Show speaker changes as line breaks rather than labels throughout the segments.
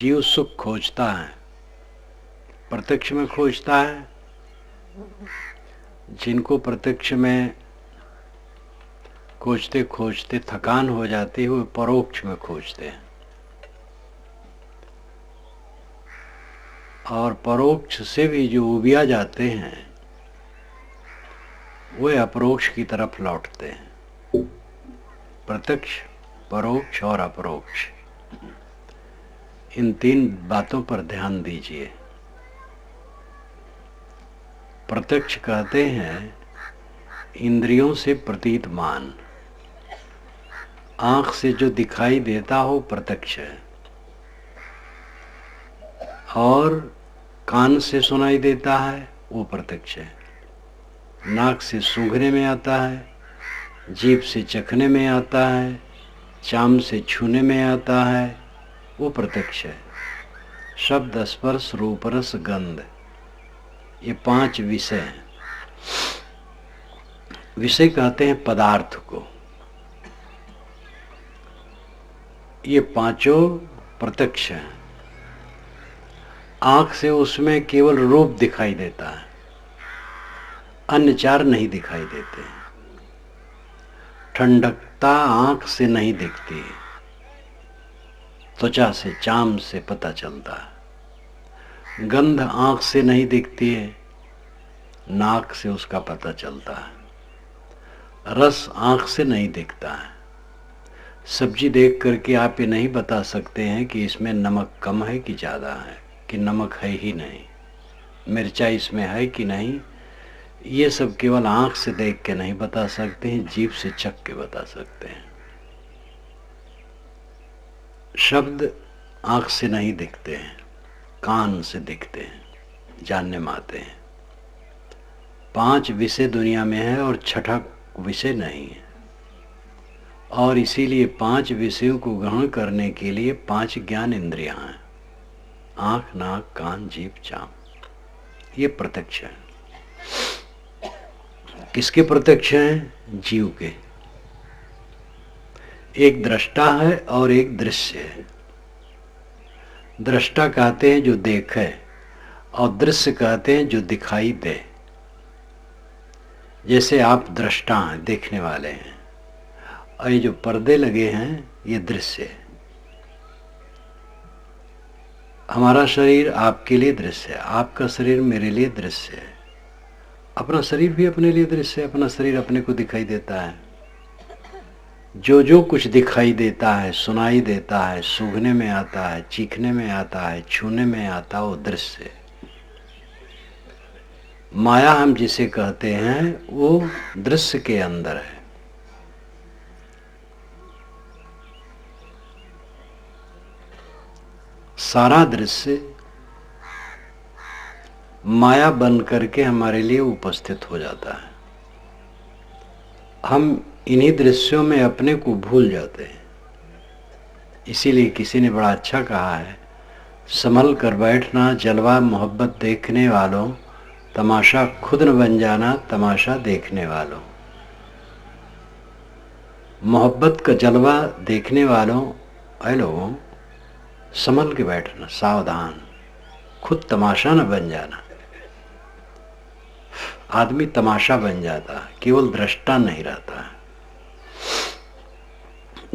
जीव सुख खोजता है, प्रत्यक्ष में खोजता है। जिनको प्रत्यक्ष में खोजते खोजते थकान हो जाती है, वो परोक्ष में खोजते हैं, और परोक्ष से भी जो उबिया जाते हैं वे अपरोक्ष की तरफ लौटते हैं। प्रत्यक्ष, परोक्ष और अपरोक्ष, इन तीन बातों पर ध्यान दीजिए। प्रत्यक्ष कहते हैं इंद्रियों से प्रतीत मान, आंख से जो दिखाई देता हो प्रत्यक्ष है, और कान से सुनाई देता है वो प्रत्यक्ष है, नाक से सूंघने में आता है, जीभ से चखने में आता है, चाम से छूने में आता है, वो प्रत्यक्ष है। शब्द, स्पर्श, रूप, रस, गंध, ये पांच विषय हैं। विषय कहते हैं पदार्थ को। ये पांचों प्रत्यक्ष हैं। आंख से उसमें केवल रूप दिखाई देता है, अन्य चार नहीं दिखाई देते। ठंडकता आंख से नहीं दिखती है, त्वचा से, चाम से पता चलता है। गंध आंख से नहीं दिखती है, नाक से उसका पता चलता है। रस आंख से नहीं दिखता है। सब्जी देख करके आप ये नहीं बता सकते हैं कि इसमें नमक कम है कि ज़्यादा है, कि नमक है ही नहीं, मिर्चा इसमें है कि नहीं। ये सब केवल आंख से देख के नहीं बता सकते हैं, जीभ से चख के बता सकते हैं। शब्द आंख से नहीं दिखते हैं, कान से दिखते हैं, जानने में आते हैं। पांच विषय दुनिया में है और छठा विषय नहीं है, और इसीलिए पांच विषयों को ग्रहण करने के लिए पांच ज्ञान इंद्रियां हैं, आंख, नाक, कान, जीभ, चाम। ये प्रत्यक्ष है। किसके प्रत्यक्ष हैं? जीव के। एक दृष्टा है और एक दृश्य है। दृष्टा कहते हैं जो देखे, और दृश्य कहते हैं जो दिखाई दे। जैसे आप दृष्टा हैं, देखने वाले हैं, और ये जो पर्दे लगे हैं ये दृश्य है। हमारा शरीर आपके लिए दृश्य है, आपका शरीर मेरे लिए दृश्य है, अपना शरीर भी अपने लिए दृश्य है, अपना शरीर अपने को दिखाई देता है। जो जो कुछ दिखाई देता है, सुनाई देता है, सूंघने में आता है, चीखने में आता है, छूने में आता है, वो दृश्य है। माया हम जिसे कहते हैं वो दृश्य के अंदर है। सारा दृश्य माया बन करके हमारे लिए उपस्थित हो जाता है। हम इन्हीं दृश्यों में अपने को भूल जाते हैं। इसीलिए किसी ने बड़ा अच्छा कहा है, संभल कर बैठना जलवा मोहब्बत देखने वालों, तमाशा खुद न बन जाना तमाशा देखने वालों। मोहब्बत का जलवा देखने वालों, ऐ लोगों, संभल के बैठना, सावधान, खुद तमाशा न बन जाना। आदमी तमाशा बन जाता है, केवल दृष्टा नहीं रहता है।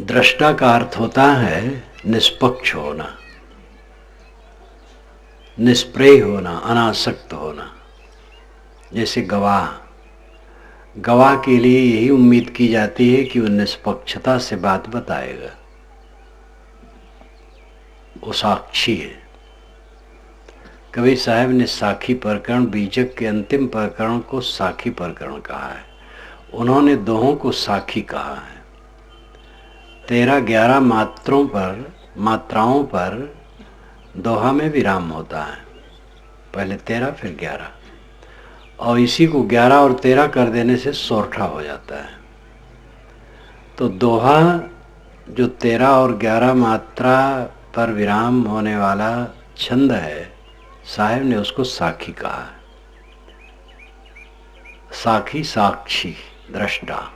दृष्टा का अर्थ होता है निष्पक्ष होना, निष्प्रेय होना, अनासक्त होना। जैसे गवाह, गवाह के लिए यही उम्मीद की जाती है कि वो निष्पक्षता से बात बताएगा, वो साक्षी है। कबीर साहब ने साखी प्रकरण, बीजक के अंतिम प्रकरण को साखी प्रकरण कहा है। उन्होंने दोहों को साखी कहा है। 13-11 मात्राओं पर दोहा में विराम होता है, पहले 13 फिर 11, और इसी को 11 और 13 कर देने से सोरठा हो जाता है। तो दोहा जो 13 और 11 मात्रा पर विराम होने वाला छंद है, साहिब ने उसको साखी कहा है। साखी, साक्षी, दृष्टा।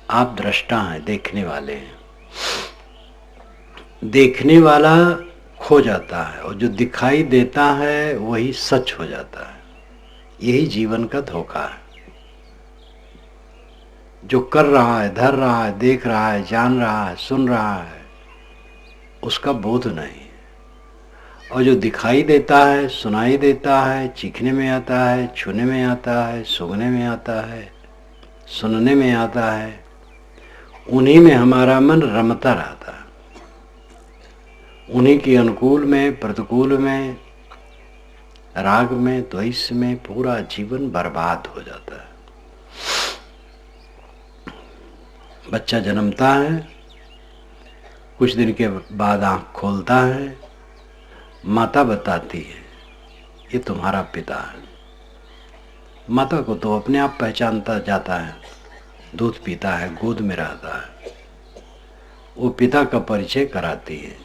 आप दृष्टा हैं, देखने वाले हैं। देखने वाला खो जाता है और जो दिखाई देता है वही सच हो जाता है। यही जीवन का धोखा है। जो कर रहा है, धर रहा है, देख रहा है, जान रहा है, सुन रहा है, उसका बोध नहीं। और जो दिखाई देता है, सुनाई देता है, चीखने में आता है, छूने में आता है, सूंघने में आता है, सुनने में आता है, उन्हीं में हमारा मन रमता रहता है। उन्हीं के अनुकूल में, प्रतिकूल में, राग में, द्वेष में पूरा जीवन बर्बाद हो जाता है। बच्चा जन्मता है, कुछ दिन के बाद आंख खोलता है, माता बताती है ये तुम्हारा पिता है। माता को तो अपने आप पहचानता जाता है, दूध पीता है, गोद में रहता है, वो पिता का परिचय कराती है,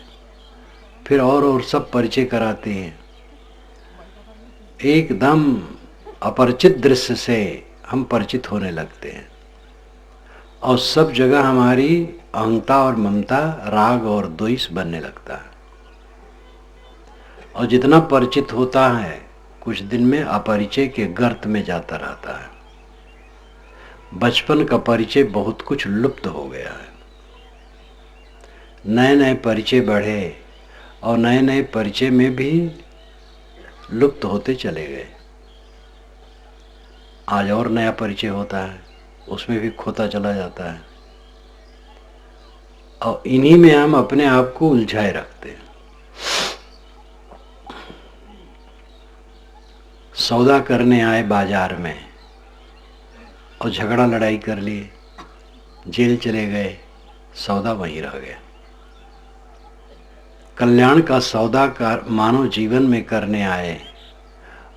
फिर और सब परिचय कराती है। एकदम अपरिचित दृश्य से हम परिचित होने लगते हैं और सब जगह हमारी अहंता और ममता, राग और द्वेष बनने लगता है। और जितना परिचित होता है कुछ दिन में अपरिचय के गर्त में जाता रहता है। बचपन का परिचय बहुत कुछ लुप्त हो गया है। नए नए परिचय बढ़े और नए नए परिचय में भी लुप्त होते चले गए। आज और नया परिचय होता है, उसमें भी खोता चला जाता है और इन्हीं में हम अपने आप को उलझाए रखते हैं। सौदा करने आए बाजार में और झगड़ा लड़ाई कर लिए, जेल चले गए, सौदा वहीं रह गया। कल्याण का सौदा कर मानव जीवन में करने आए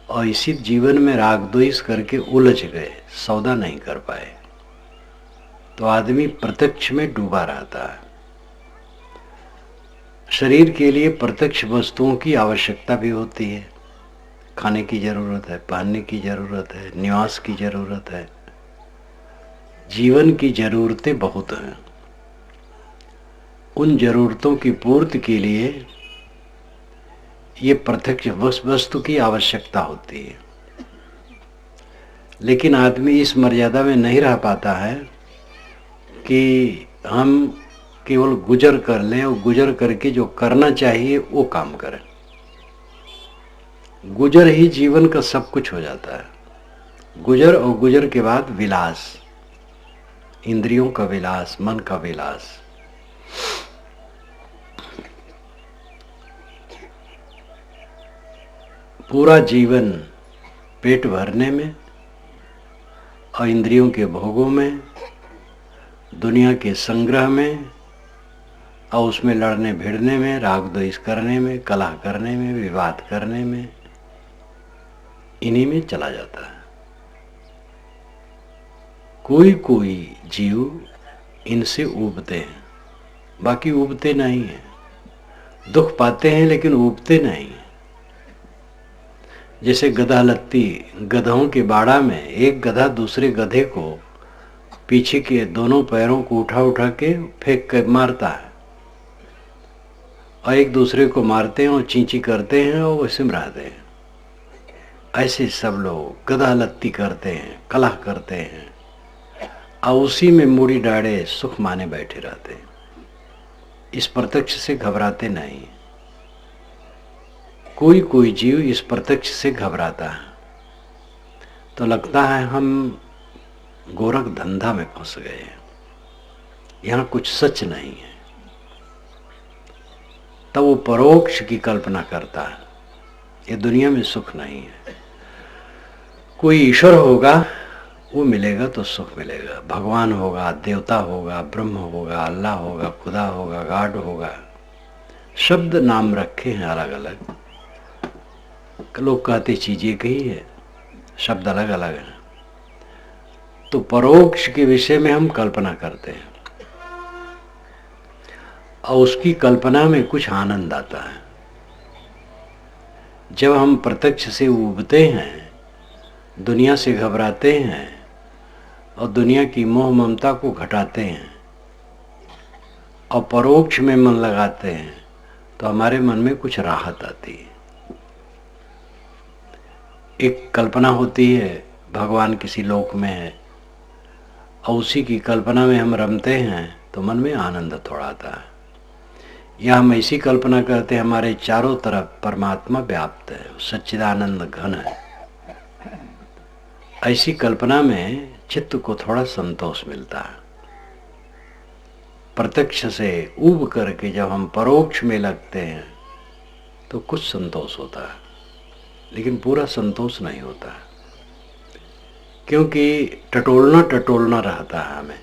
और इसी जीवन में राग द्वेष करके उलझ गए, सौदा नहीं कर पाए, तो आदमी प्रत्यक्ष में डूबा रहता है। शरीर के लिए प्रत्यक्ष वस्तुओं की आवश्यकता भी होती है। खाने की जरूरत है, पहनने की जरूरत है, निवास की जरूरत है, जीवन की जरूरतें बहुत हैं। उन जरूरतों की पूर्ति के लिए ये प्रत्यक्ष वस्तु की आवश्यकता होती है। लेकिन आदमी इस मर्यादा में नहीं रह पाता है कि हम केवल गुजर कर लें और गुजर करके जो करना चाहिए वो काम करें। गुजर ही जीवन का सब कुछ हो जाता है। गुजर और गुजर के बाद विलास, इंद्रियों का विलास, मन का विलास। पूरा जीवन पेट भरने में और इंद्रियों के भोगों में, दुनिया के संग्रह में और उसमें लड़ने भिड़ने में, राग द्वेष करने में, कलह करने में, विवाद करने में, इन्हीं में चला जाता है। कोई कोई जीव इनसे ऊबते हैं, बाकी ऊबते नहीं हैं। दुख पाते हैं लेकिन ऊबते नहीं। जैसे गधा लत्ती, गधों के बाड़ा में एक गधा दूसरे गधे को पीछे के दोनों पैरों को उठा उठा के फेंक कर मारता है और एक दूसरे को मारते हैं और चींची करते हैं और वो सिमराते हैं। ऐसे सब लोग गधा लत्ती करते हैं, कलह करते हैं और उसी में मूड़ी डाड़े सुख माने बैठे रहते हैं। इस प्रत्यक्ष से घबराते नहीं। कोई कोई जीव इस प्रत्यक्ष से घबराता है तो लगता है हम गोरख धंधा में फंस गए हैं, यहाँ कुछ सच नहीं है। तब वो परोक्ष की कल्पना करता है, ये दुनिया में सुख नहीं है। कोई ईश्वर होगा, वो मिलेगा तो सुख मिलेगा। भगवान होगा, देवता होगा, ब्रह्म होगा, अल्लाह होगा, खुदा होगा, गॉड होगा, शब्द नाम रखे हैं अलग अलग। लोग कहते चीज एक ही है, शब्द अलग अलग हैं। तो परोक्ष के विषय में हम कल्पना करते हैं और उसकी कल्पना में कुछ आनंद आता है। जब हम प्रत्यक्ष से उबते हैं, दुनिया से घबराते हैं और दुनिया की मोह ममता को घटाते हैं और परोक्ष में मन लगाते हैं तो हमारे मन में कुछ राहत आती है। एक कल्पना होती है भगवान किसी लोक में है और उसी की कल्पना में हम रमते हैं तो मन में आनंद थोड़ा आता है। या हम ऐसी कल्पना करते हैं हमारे चारों तरफ परमात्मा व्याप्त है, सच्चिदानंद घन है। ऐसी कल्पना में चित्त को थोड़ा संतोष मिलता है। प्रत्यक्ष से ऊब करके जब हम परोक्ष में लगते हैं तो कुछ संतोष होता है, लेकिन पूरा संतोष नहीं होता है, क्योंकि टटोलना रहता है हमें।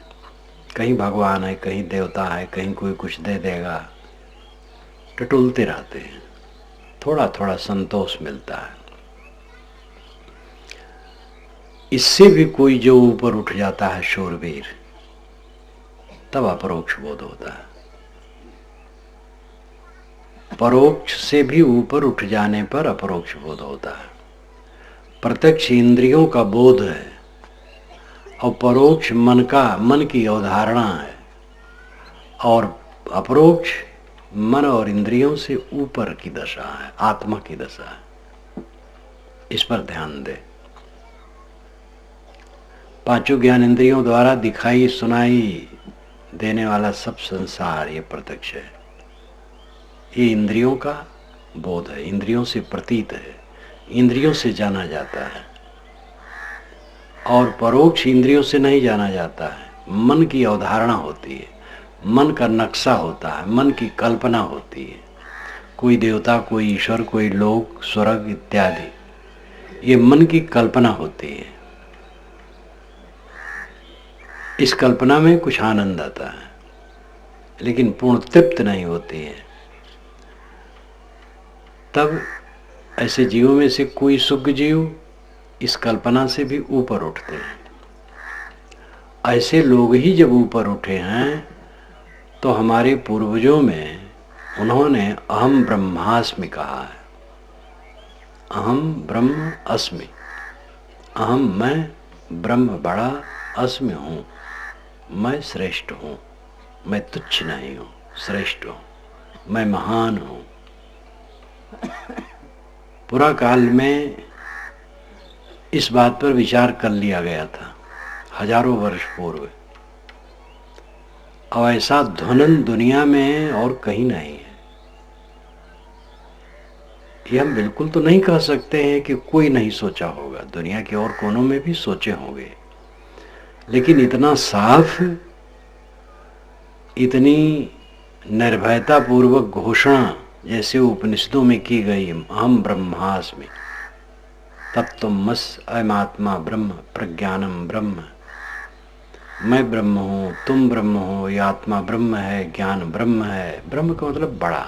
कहीं भगवान है, कहीं देवता है, कहीं कोई कुछ दे देगा, टटोलते रहते हैं। थोड़ा थोड़ा संतोष मिलता है। इससे भी कोई जो ऊपर उठ जाता है शूरवीर, तब अपरोक्ष बोध होता है। परोक्ष से भी ऊपर उठ जाने पर अपरोक्ष बोध होता है। प्रत्यक्ष इंद्रियों का बोध है और परोक्ष मन की अवधारणा है, और अपरोक्ष मन और इंद्रियों से ऊपर की दशा है, आत्मा की दशा है। इस पर ध्यान दें। पांचों ज्ञान इंद्रियों द्वारा दिखाई सुनाई देने वाला सब संसार ये प्रत्यक्ष है। ये इंद्रियों का बोध है, इंद्रियों से प्रतीत है, इंद्रियों से जाना जाता है। और परोक्ष इंद्रियों से नहीं जाना जाता है, मन की अवधारणा होती है, मन का नक्शा होता है, मन की कल्पना होती है। कोई देवता, कोई ईश्वर, कोई लोक, स्वर्ग इत्यादि, ये मन की कल्पना होती है। इस कल्पना में कुछ आनंद आता है, लेकिन पूर्ण तृप्त नहीं होती है। तब ऐसे जीवों में से कोई सुख जीव इस कल्पना से भी ऊपर उठते हैं। ऐसे लोग ही जब ऊपर उठे हैं तो हमारे पूर्वजों में उन्होंने अहम ब्रह्मास्मि कहा है। अहम ब्रह्म अस्मि, अहम मैं ब्रह्म बड़ा, अस्मि हूँ, मैं श्रेष्ठ हूँ, मैं तुच्छ नहीं हूँ, श्रेष्ठ हूँ, मैं महान हूँ। पुरा काल में इस बात पर विचार कर लिया गया था हजारों वर्ष पूर्व, और ऐसा ध्वनन दुनिया में और कहीं नहीं है। ये हम बिल्कुल तो नहीं कह सकते हैं कि कोई नहीं सोचा होगा, दुनिया के और कोनों में भी सोचे होंगे, लेकिन इतना साफ, इतनी निर्भयता पूर्वक घोषणा जैसे उपनिषदों में की गई, अहम ब्रह्मास्मि, तत्त्वमसि अयमात्मा ब्रह्म, प्रज्ञानम ब्रह्म, मैं ब्रह्म हूँ, तुम ब्रह्म हो, ये आत्मा ब्रह्म है, ज्ञान ब्रह्म है। ब्रह्म का मतलब बड़ा,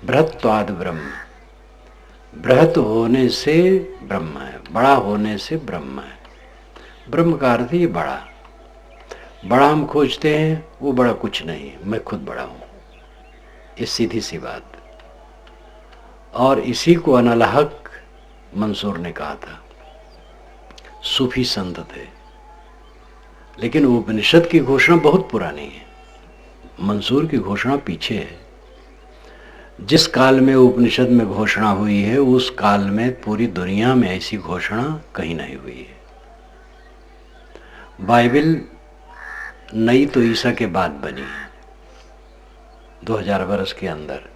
बृहत्वाद ब्रह्म, बृहत होने से ब्रह्म है, बड़ा होने से ब्रह्म है। ब्रह्म का अर्थ ये बड़ा। बड़ा हम खोजते हैं, वो बड़ा कुछ नहीं, मैं खुद बड़ा हूँ। ये सीधी सी बात। और इसी को अनलहक मंसूर ने कहा था। सूफी संत थे, लेकिन उपनिषद की घोषणा बहुत पुरानी है, मंसूर की घोषणा पीछे है। जिस काल में उपनिषद में घोषणा हुई है, उस काल में पूरी दुनिया में ऐसी घोषणा कहीं नहीं हुई है। बाइबल नई तो ईसा के बाद बनी है, 2000 वर्ष के अंदर।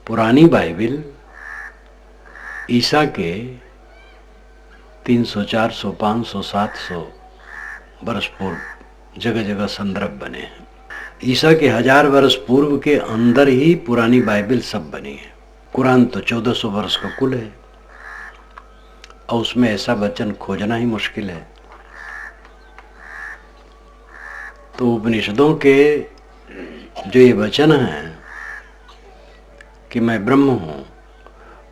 पुरानी बाइबल ईसा के 300, 400, 500, 700 वर्ष पूर्व जगह जगह संदर्भ बने हैं। ईसा के 1000 वर्ष पूर्व के अंदर ही पुरानी बाइबल सब बनी है। कुरान तो 1400 वर्ष का कुल है, और उसमें ऐसा वचन खोजना ही मुश्किल है। तो उपनिषदों के जो ये वचन हैं कि मैं ब्रह्म हूँ,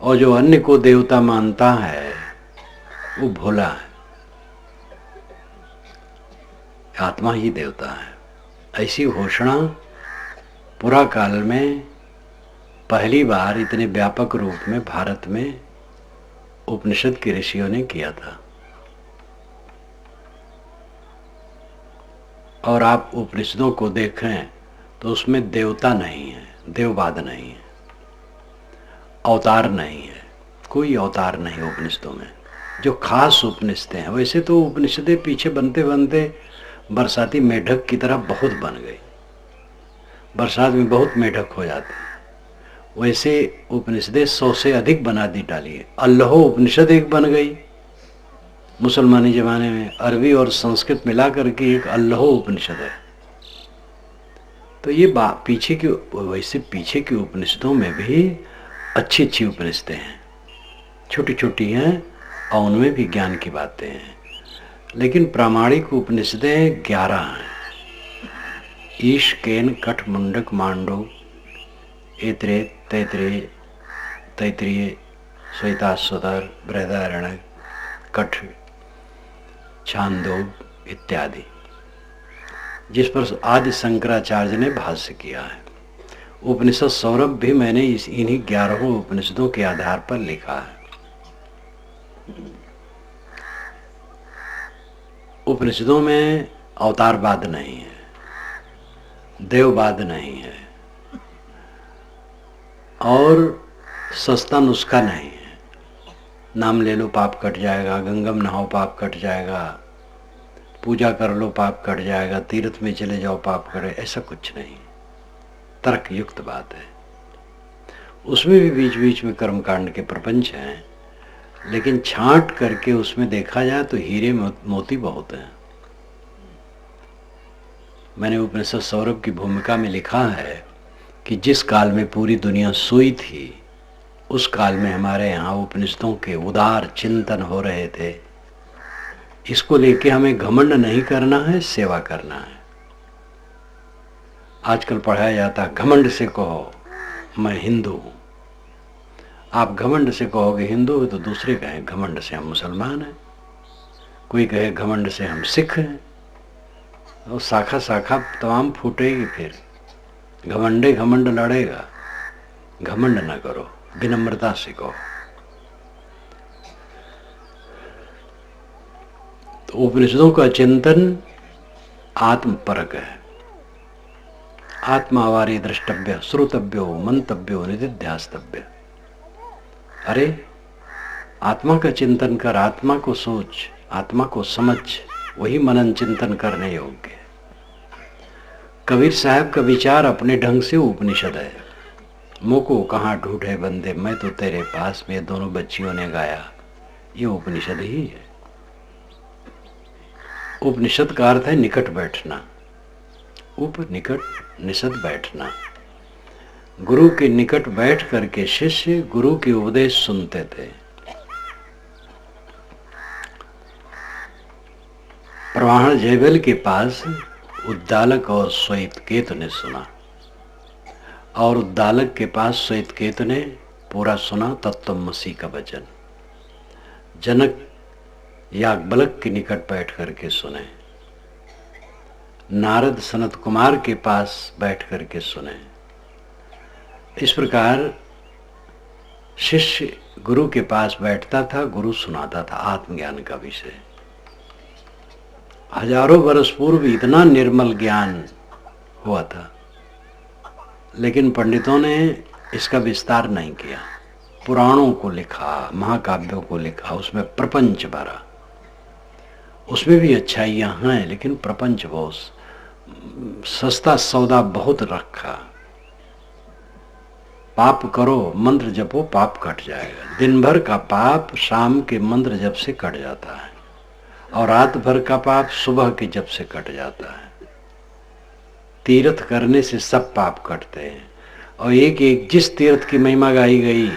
और जो अन्य को देवता मानता है वो भोला है, आत्मा ही देवता है। ऐसी घोषणा पुरा काल में पहली बार इतने व्यापक रूप में भारत में उपनिषद के ऋषियों ने किया था। और आप उपनिषदों को देखें तो उसमें देवता नहीं है, देववाद नहीं है, अवतार नहीं है, कोई अवतार नहीं उपनिषदों में। जो खास उपनिषदें हैं, वैसे तो उपनिषदें पीछे बनते बनते बरसाती मेढक की तरह बहुत बन गई, बरसात में बहुत मेढक हो जाते हैं। वैसे उपनिषदें 100 से अधिक बना दी डाली है। अल्लाह उपनिषद एक बन गई मुसलमानी जमाने में, अरबी और संस्कृत मिला करके एक अल्लाह उपनिषद है। तो ये पीछे की, वैसे पीछे की उपनिषदों में भी अच्छी अच्छी उपनिषदें हैं, छोटी छोटी हैं और उनमें भी ज्ञान की बातें हैं। लेकिन प्रामाणिक उपनिषदें 11 हैं। ईश, केन, कठ, मुंडक, मांडव, ऐत्रेय, तैत्रेय, तैत्तिरीय, श्वेताश्वतर, बृहदारण्यक, कठ, छांदोग इत्यादि, जिस पर आदि शंकराचार्य ने भाष्य किया है। उपनिषद सौरभ भी मैंने इन्हीं 11 उपनिषदों के आधार पर लिखा है। उपनिषदों में अवतारवाद नहीं है, देववाद नहीं है और सस्ता नुस्खा नहीं है। नाम ले लो पाप कट जाएगा, गंगम नहाओ पाप कट जाएगा, पूजा कर लो पाप कट जाएगा, तीर्थ में चले जाओ पाप कटे, ऐसा कुछ नहीं। तर्क युक्त बात है। उसमें भी बीच बीच में कर्मकांड के प्रपंच हैं, लेकिन छांट करके उसमें देखा जाए तो हीरे मोती बहुत हैं। मैंने उपनिषद सौरभ की भूमिका में लिखा है कि जिस काल में पूरी दुनिया सोई थी, उस काल में हमारे यहाँ उपनिषदों के उदार चिंतन हो रहे थे। इसको लेके हमें घमंड नहीं करना है, सेवा करना है। आजकल पढ़ाया जाता है घमंड से कहो मैं हिंदू हूं। आप घमंड से कहोगे हिंदू हो तो दूसरे कहें घमंड से हम मुसलमान हैं, कोई कहे घमंड से हम सिख हैं, और शाखा शाखा तमाम फूटेगी। फिर घमंडे घमंड लड़ेगा। घमंड न करो, विनम्रता से कहो। तो उपनिषदों का चिंतन आत्मपरक है। आत्मावारी द्रष्टव्य, श्रोतव्यो, मंतव्यो, निधिध्यास्तव्य। अरे आत्मा का चिंतन कर, आत्मा को सोच, आत्मा को समझ, वही मनन चिंतन करने योग्य है। कबीर साहब का विचार अपने ढंग से उपनिषद है। मोको कहाँ ढूंढे बंदे, मैं तो तेरे पास में, दोनों बच्चियों ने गाया, ये उपनिषद ही है। उपनिषद का अर्थ है निकट बैठना, निकट निषद बैठना। गुरु के निकट बैठ करके शिष्य गुरु के उपदेश सुनते थे। प्रवाहण जयबल के पास उद्दालक और श्वेतकेतु ने सुना, और उद्दालक के पास श्वेतकेतु ने पूरा सुना तत्त्वमसि का वचन। जनक याज्ञवल्क्य के निकट बैठ करके सुने, नारद सनत कुमार के पास बैठ करके सुने। इस प्रकार शिष्य गुरु के पास बैठता था, गुरु सुनाता था आत्मज्ञान का विषय। हजारों वर्ष पूर्व इतना निर्मल ज्ञान हुआ था, लेकिन पंडितों ने इसका विस्तार नहीं किया। पुराणों को लिखा, महाकाव्यों को लिखा, उसमें प्रपंच भरा। उसमें भी अच्छाइयां हैं, लेकिन प्रपंच बहुत सस्ता सौदा बहुत रखा। पाप करो, मंत्र जपो, पाप कट जाएगा। दिन भर का पाप शाम के मंत्र जप से कट जाता है, और रात भर का पाप सुबह के जप से कट जाता है। तीर्थ करने से सब पाप कटते हैं, और एक एक जिस तीर्थ की महिमा गाई गई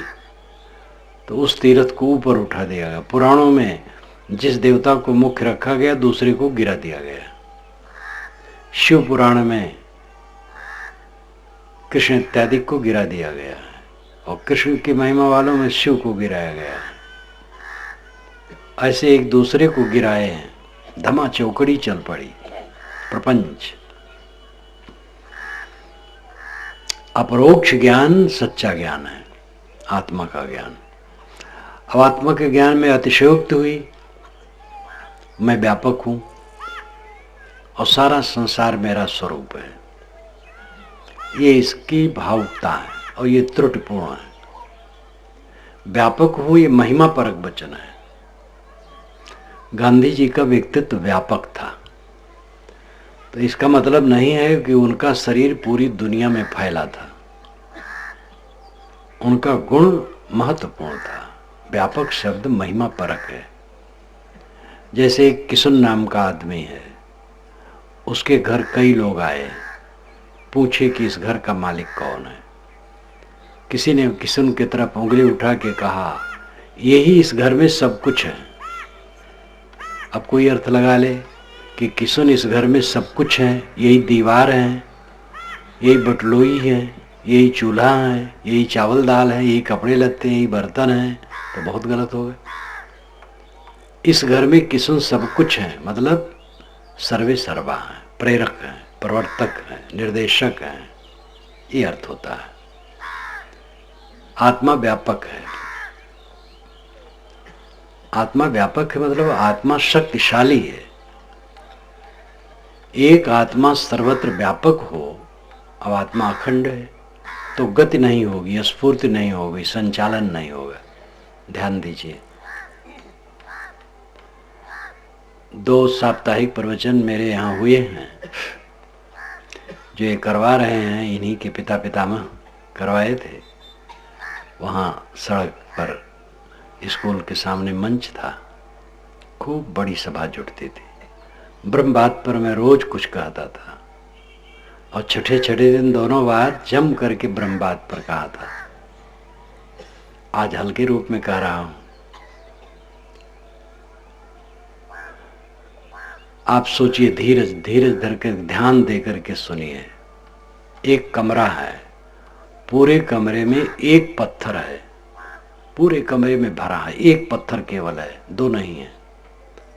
तो उस तीर्थ को ऊपर उठा दिया गया। पुराणों में जिस देवता को मुख्य रखा गया, दूसरे को गिरा दिया गया। शिव पुराण में कृष्ण इत्यादि को गिरा दिया गया है, और कृष्ण की महिमा वालों में शिव को गिराया गया है। ऐसे एक दूसरे को गिराए हैं, धमा चौकड़ी चल पड़ी। प्रपंच अपरोक्ष ज्ञान सच्चा ज्ञान है, आत्मा का ज्ञान। अब आत्मा के ज्ञान में अतिशयोक्ति हुई, मैं व्यापक हूं और सारा संसार मेरा स्वरूप है। ये इसकी भावुकता है और ये त्रुटिपूर्ण है। व्यापक हो, ये महिमा परक वचन है। गांधी जी का व्यक्तित्व व्यापक था, तो इसका मतलब नहीं है कि उनका शरीर पूरी दुनिया में फैला था। उनका गुण महत्वपूर्ण था। व्यापक शब्द महिमा परक है। जैसे एक किशन नाम का आदमी है, उसके घर कई लोग आए, पूछे कि इस घर का मालिक कौन है। किसी ने किशन की तरफ उंगली उठा के कहा, यही इस घर में सब कुछ है। अब कोई अर्थ लगा ले कि किशन इस घर में सब कुछ है, यही दीवार है, यही बटलोई है, यही चूल्हा है, यही चावल दाल है, यही कपड़े लत्ते हैं, यही बर्तन है, तो बहुत गलत हो गए। इस घर में किशन सब कुछ है, मतलब सर्वे सर्वा है, प्रेरक है, प्रवर्तक है, निर्देशक है, ये अर्थ होता है। आत्मा व्यापक है। आत्मा व्यापक है मतलब आत्मा शक्तिशाली है। एक आत्मा सर्वत्र व्यापक हो, अब आत्मा अखंड है, तो गति नहीं होगी, स्फूर्ति नहीं होगी, संचालन नहीं होगा। ध्यान दीजिए, 2 साप्ताहिक प्रवचन मेरे यहाँ हुए हैं, जो ये करवा रहे हैं इन्हीं के पिता पितामह करवाए थे। वहाँ सड़क पर स्कूल के सामने मंच था, खूब बड़ी सभा जुटती थी। ब्रह्म बात पर मैं रोज कुछ कहता था और छठे दिन दोनों बार जम करके ब्रह्म बात पर कहा था। आज हल्के रूप में कह रहा हूं। आप सोचिए, धीरज धीरज धर कर ध्यान दे करके सुनिए। एक कमरा है, पूरे कमरे में एक पत्थर है, पूरे कमरे में भरा है, एक पत्थर केवल है, 2 नहीं है,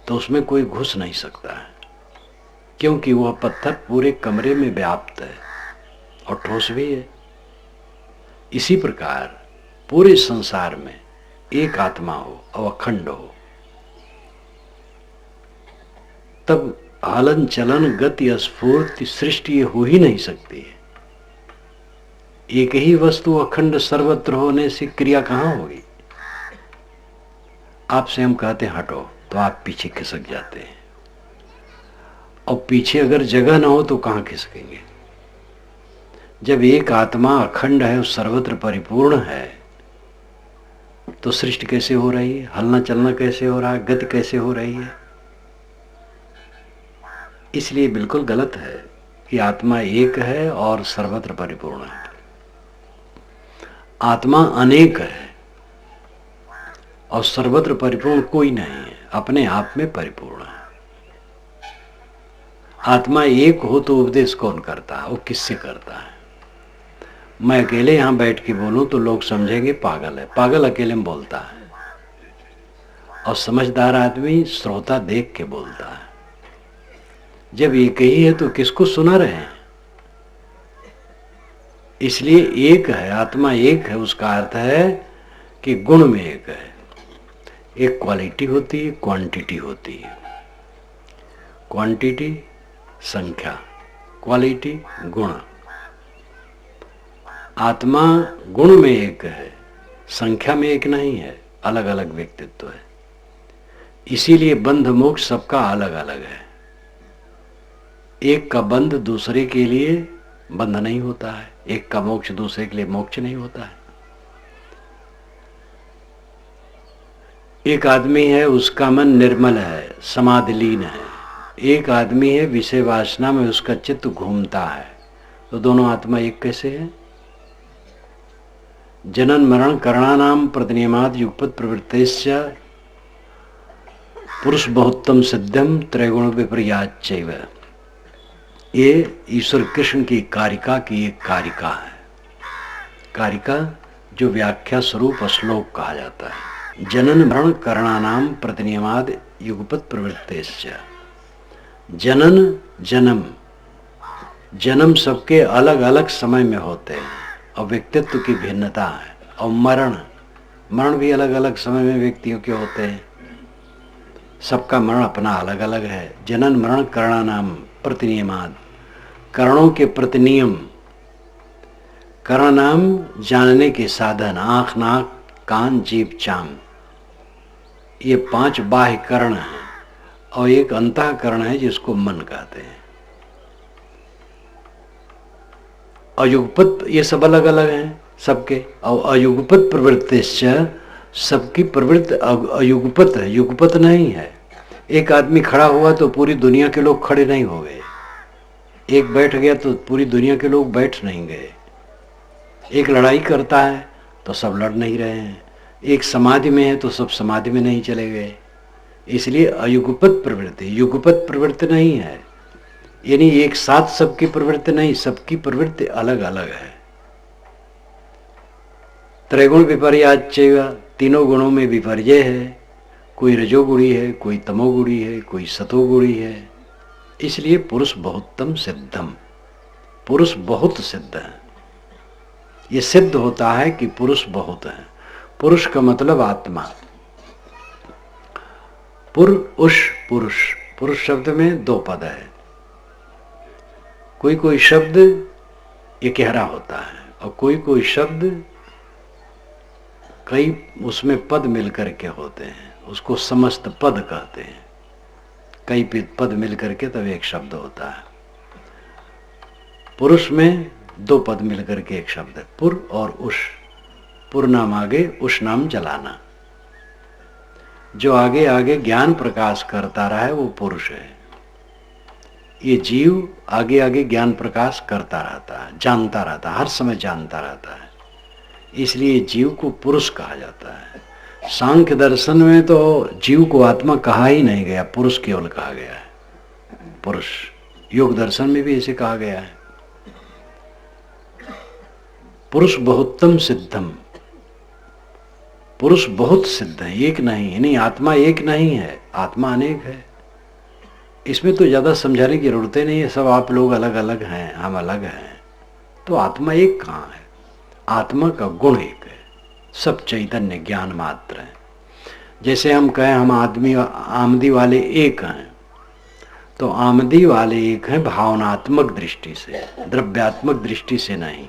तो उसमें कोई घुस नहीं सकता है, क्योंकि वह पत्थर पूरे कमरे में व्याप्त है और ठोस भी है। इसी प्रकार पूरे संसार में एक आत्मा हो और अखंड हो, तब हलन चलन गति स्फूर्ति सृष्टि हो ही नहीं सकती है। एक ही वस्तु अखंड सर्वत्र होने से क्रिया कहां होगी? आपसे हम कहते हटो तो आप पीछे खिसक जाते हैं, और पीछे अगर जगह ना हो तो कहां खिसकेंगे? जब एक आत्मा अखंड है, सर्वत्र परिपूर्ण है, तो सृष्टि कैसे हो रही है? हलना चलना कैसे हो रहा है? गति कैसे हो रही है? इसलिए बिल्कुल गलत है कि आत्मा एक है और सर्वत्र परिपूर्ण है। आत्मा अनेक है और सर्वत्र परिपूर्ण कोई नहीं है, अपने आप में परिपूर्ण है। आत्मा एक हो तो उपदेश कौन करता है? वो किससे करता है? मैं अकेले यहां बैठ के बोलूं तो लोग समझेंगे पागल है। पागल अकेले में बोलता है, और समझदार आदमी श्रोता देख के बोलता है। जब एक ही है तो किसको सुना रहे हैं? इसलिए एक है, आत्मा एक है, उसका अर्थ है कि गुण में एक है। एक क्वालिटी होती है, क्वांटिटी होती है। क्वांटिटी संख्या, क्वालिटी गुण। आत्मा गुण में एक है, संख्या में एक नहीं है, अलग अलग व्यक्तित्व है। इसीलिए बंध मोक्ष सबका अलग अलग है। एक का बंध दूसरे के लिए बंध नहीं होता है, एक का मोक्ष दूसरे के लिए मोक्ष नहीं होता है। एक आदमी है, उसका मन निर्मल है, समाधिलीन है। एक आदमी है, विषय वासना में उसका चित्त घूमता है, तो दोनों आत्मा एक कैसे है? जनन मरण करणानाम प्रतिनियमाद युगपत प्रवृत्तेश्च पुरुष बहुत्तम सिद्धम त्रैगुण विपर्याच्चैव। ये ईश्वर कृष्ण की कारिका की एक कारिका है। कारिका जो व्याख्या स्वरूप श्लोक कहा जाता है। जनन मरण करणानाम प्रतिनियमाद युगपत प्रवृत्तेश्च। जनन जन्म, जन्म सबके अलग अलग समय में होते हैं और व्यक्तित्व की भिन्नता है। और मरण, मरण भी अलग अलग समय में व्यक्तियों के होते हैं, सबका मरण अपना अलग अलग है। जनन मरण करणानाम प्रतिनियमाद, करणों के प्रतिनियम करण नाम जानने के साधन, आंख, नाक, कान, जीभ, चाम, ये 5 बाह्य करण हैं और एक अंतःकरण है जिसको मन कहते हैं। अयुगपत ये सब अलग अलग हैं सबके, और अयुगपत प्रवृत्तिश्च, सबकी प्रवृत्ति अयुगपत है, युगपत नहीं है। एक आदमी खड़ा हुआ तो पूरी दुनिया के लोग खड़े नहीं हो गए, एक बैठ गया तो पूरी दुनिया के लोग बैठ नहीं गए, एक लड़ाई करता है तो सब लड़ नहीं रहे हैं, एक समाधि में है तो सब समाधि में नहीं चले गए। इसलिए अयुगपत प्रवृत्ति, युगपत प्रवृत्ति नहीं है, यानी एक साथ सबकी प्रवृत्ति नहीं, सबकी प्रवृत्ति अलग अलग है। त्रैगुण विपर्याच्य, तीनों गुणों में विपर्य है, कोई रजोगुणी है, कोई तमोगुणी है, कोई सतोगुणी है। इसलिए पुरुष बहुतम सिद्धम, पुरुष बहुत सिद्ध है। ये सिद्ध होता है कि पुरुष बहुत है। पुरुष का मतलब आत्मा। पुरुष, पुरुष, पुरुष शब्द में 2 पद है। कोई कोई शब्द ये गहरा होता है और कोई कोई शब्द कई उसमें पद मिलकर के होते हैं, उसको समस्त पद कहते हैं। कई पद मिलकर के तब एक शब्द होता है। पुरुष में 2 पद मिलकर के एक शब्द है, पुर और उष। पुर नाम आगे, उष नाम चलाना। जो आगे आगे ज्ञान प्रकाश करता रहा है वो पुरुष है। ये जीव आगे आगे ज्ञान प्रकाश करता रहता है, जानता रहता है, हर समय जानता रहता है, इसलिए जीव को पुरुष कहा जाता है। सांख्य दर्शन में तो जीव को आत्मा कहा ही नहीं गया, पुरुष केवल कहा गया है, पुरुष। योग दर्शन में भी ऐसे कहा गया है, पुरुष बहुतम सिद्धम। पुरुष बहुत सिद्ध है, एक नहीं, आत्मा एक नहीं है, आत्मा अनेक है। इसमें तो ज्यादा समझाने की जरूरत नहीं है, सब आप लोग अलग अलग हैं, हम अलग हैं, तो आत्मा एक कहाँ है? आत्मा का गुण एक है, सब चैतन्य ज्ञान मात्र है। जैसे हम कहें हम आमदी वाले एक हैं, तो आमदी वाले एक हैं भावनात्मक दृष्टि से, द्रव्यात्मक दृष्टि से नहीं।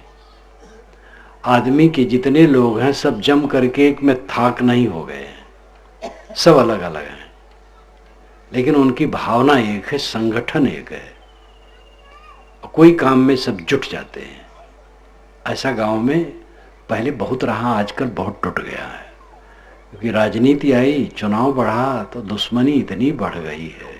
आदमी के जितने लोग हैं सब जम करके एक में थाक नहीं हो गए हैं, सब अलग अलग हैं, लेकिन उनकी भावना एक है, संगठन एक है, कोई काम में सब जुट जाते हैं। ऐसा गांव में पहले बहुत रहा, आजकल बहुत टूट गया है, क्योंकि राजनीति आई, चुनाव बढ़ा तो दुश्मनी इतनी बढ़ गई है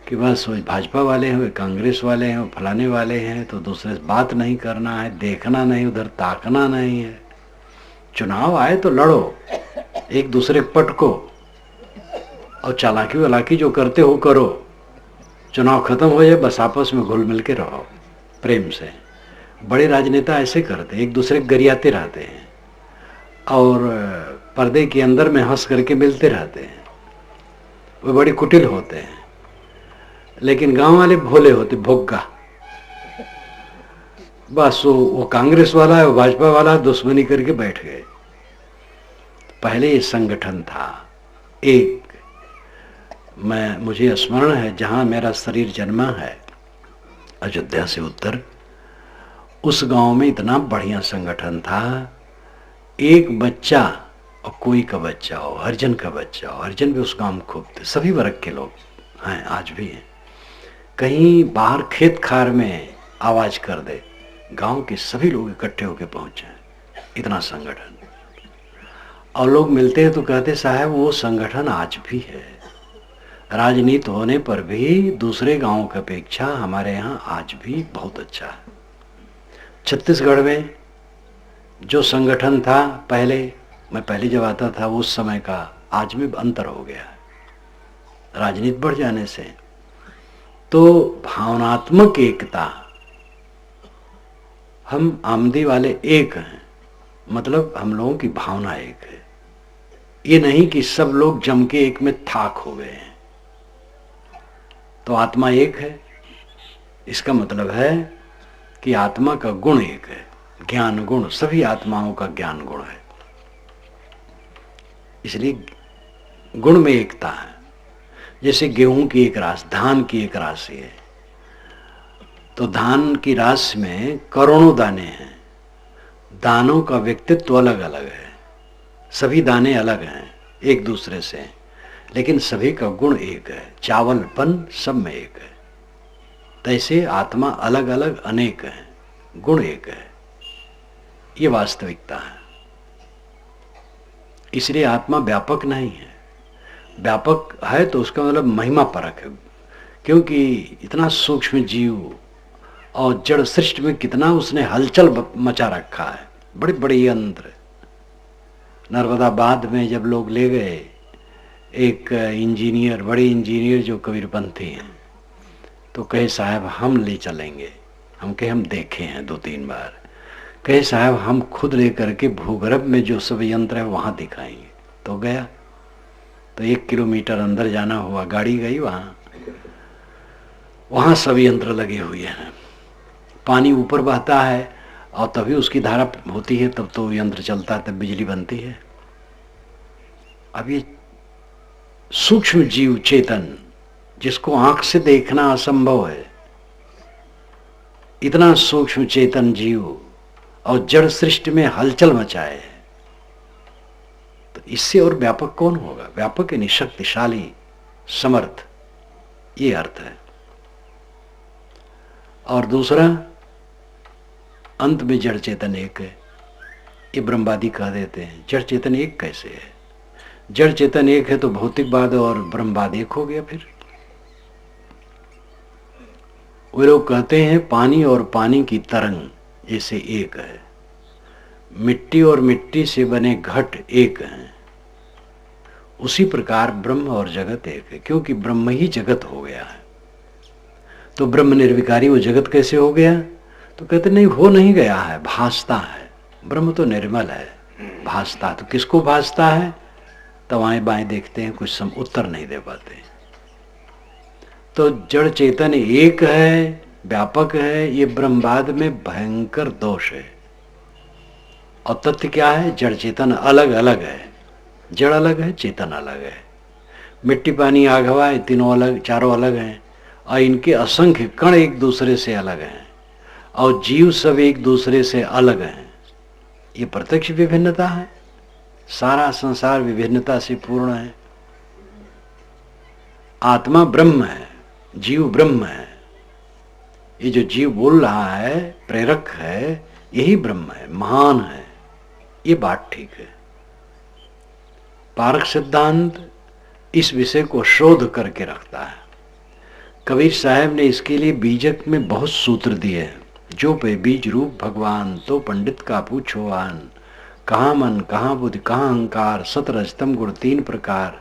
कि बस वो भाजपा वाले हैं, कांग्रेस वाले हैं, वो फलाने वाले हैं, तो दूसरे से बात नहीं करना है, देखना नहीं, उधर ताकना नहीं है। चुनाव आए तो लड़ो, एक दूसरे को पटको और चालाकी वालाकी जो करते हो करो, चुनाव खत्म हो जाए बस आपस में घुल मिल के रहो प्रेम से। बड़े राजनेता ऐसे करते हैं, एक दूसरे को गरियाते रहते हैं और पर्दे के अंदर में हंस करके मिलते रहते हैं, वो बड़े कुटिल होते हैं। लेकिन गांव वाले भोले होते, भोग्गा, बस वो कांग्रेस वाला है, वो भाजपा वाला, दुश्मनी करके बैठ गए। पहले ये संगठन था एक। मुझे स्मरण है जहां मेरा शरीर जन्मा है, अयोध्या से उत्तर, उस गांव में इतना बढ़िया संगठन था। एक बच्चा और कोई का बच्चा हो, हरिजन का बच्चा हो, हरिजन भी उस गांव में खूब थे, सभी वर्ग के लोग हैं, आज भी हैं। कहीं बाहर खेत खार में आवाज कर दे, गांव के सभी लोग इकट्ठे होकर पहुंचे, इतना संगठन। और लोग मिलते हैं तो कहते साहब वो संगठन आज भी है, राजनीति होने पर भी दूसरे गांवों की अपेक्षा हमारे यहाँ आज भी बहुत अच्छा है। छत्तीसगढ़ में जो संगठन था पहले, मैं पहले जब आता था उस समय का, आज में अंतर हो गया है राजनीति बढ़ जाने से। तो भावनात्मक एकता, हम आमदी वाले एक हैं, मतलब हम लोगों की भावना एक है। ये नहीं कि सब लोग जम के एक में थाक हो गए हैं। तो आत्मा एक है, इसका मतलब है कि आत्मा का गुण एक है, ज्ञान गुण, सभी आत्माओं का ज्ञान गुण है, इसलिए गुण में एकता है। जैसे गेहूं की एक राशि, धान की एक राशि है, तो धान की राशि में करोड़ों दाने हैं, दानों का व्यक्तित्व अलग अलग है, सभी दाने अलग हैं एक दूसरे से, लेकिन सभी का गुण एक है, चावलपन सब में एक है। तैसे आत्मा अलग अलग अनेक है, गुण एक है। ये वास्तविकता है। इसलिए आत्मा व्यापक नहीं है। व्यापक है तो उसका मतलब महिमा परक है, क्योंकि इतना सूक्ष्म जीव और जड़ सृष्टि में कितना उसने हलचल मचा रखा है। बड़े बड़े यंत्र। नर्मदाबाद में जब लोग ले गए एक इंजीनियर, बड़े इंजीनियर जो कबीरपंथी हैं, तो कहे साहब हम ले चलेंगे। हम कहे हम देखे हैं 2-3 बार। कहे साहब हम खुद लेकर के भूगर्भ में जो सब यंत्र है वहां दिखाएंगे। तो गया, तो 1 किलोमीटर अंदर जाना हुआ, गाड़ी गई वहां सब यंत्र लगे हुए हैं। पानी ऊपर बहता है और तभी उसकी धारा होती है, तब तो यंत्र चलता है, तब बिजली बनती है। अब ये सूक्ष्म जीव चेतन जिसको आंख से देखना असंभव है, इतना सूक्ष्म चेतन जीव और जड़ सृष्टि में हलचल मचाए है, तो इससे और व्यापक कौन होगा? व्यापक यानी शक्तिशाली, समर्थ, ये अर्थ है। और दूसरा, अंत में जड़ चेतन एक है। ये ब्रह्मवादी कह देते हैं जड़ चेतन एक कैसे है? जड़ चेतन एक है तो भौतिकवाद और ब्रह्मवाद एक हो गया। फिर वे लोग कहते हैं पानी और पानी की तरंग जैसे एक है, मिट्टी और मिट्टी से बने घट एक हैं, उसी प्रकार ब्रह्म और जगत एक है, क्योंकि ब्रह्म ही जगत हो गया है। तो ब्रह्म निर्विकारी वो जगत कैसे हो गया? तो कहते नहीं, हो नहीं गया है, भासता है। ब्रह्म तो निर्मल है, भासता। तो किसको भासता है? तवाएं बाएं देखते हैं, कुछ उत्तर नहीं दे पाते। तो जड़ चेतन एक है, व्यापक है, ये ब्रह्मवाद में भयंकर दोष है। और तथ्य क्या है? जड़ चेतन अलग अलग है। जड़ अलग है, चेतन अलग है। मिट्टी पानी आग हवा ये तीनों अलग, चारों अलग हैं, और इनके असंख्य कण एक दूसरे से अलग हैं, और जीव सब एक दूसरे से अलग हैं। ये प्रत्यक्ष विभिन्नता है। सारा संसार विभिन्नता से पूर्ण है। आत्मा ब्रह्म है, जीव ब्रह्म है। ये जो जीव बोल रहा है, प्रेरक है, यही ब्रह्म है, महान है। ये बात ठीक है। पारक सिद्धांत इस विषय को शोध करके रखता है। कबीर साहब ने इसके लिए बीजक में बहुत सूत्र दिए हैं। जो पे बीज रूप भगवान, तो पंडित का पूछो आन। कहाँ मन, कहाँ बुद्धि, कहाँ अहंकार, सत रजतम गुण 3 प्रकार।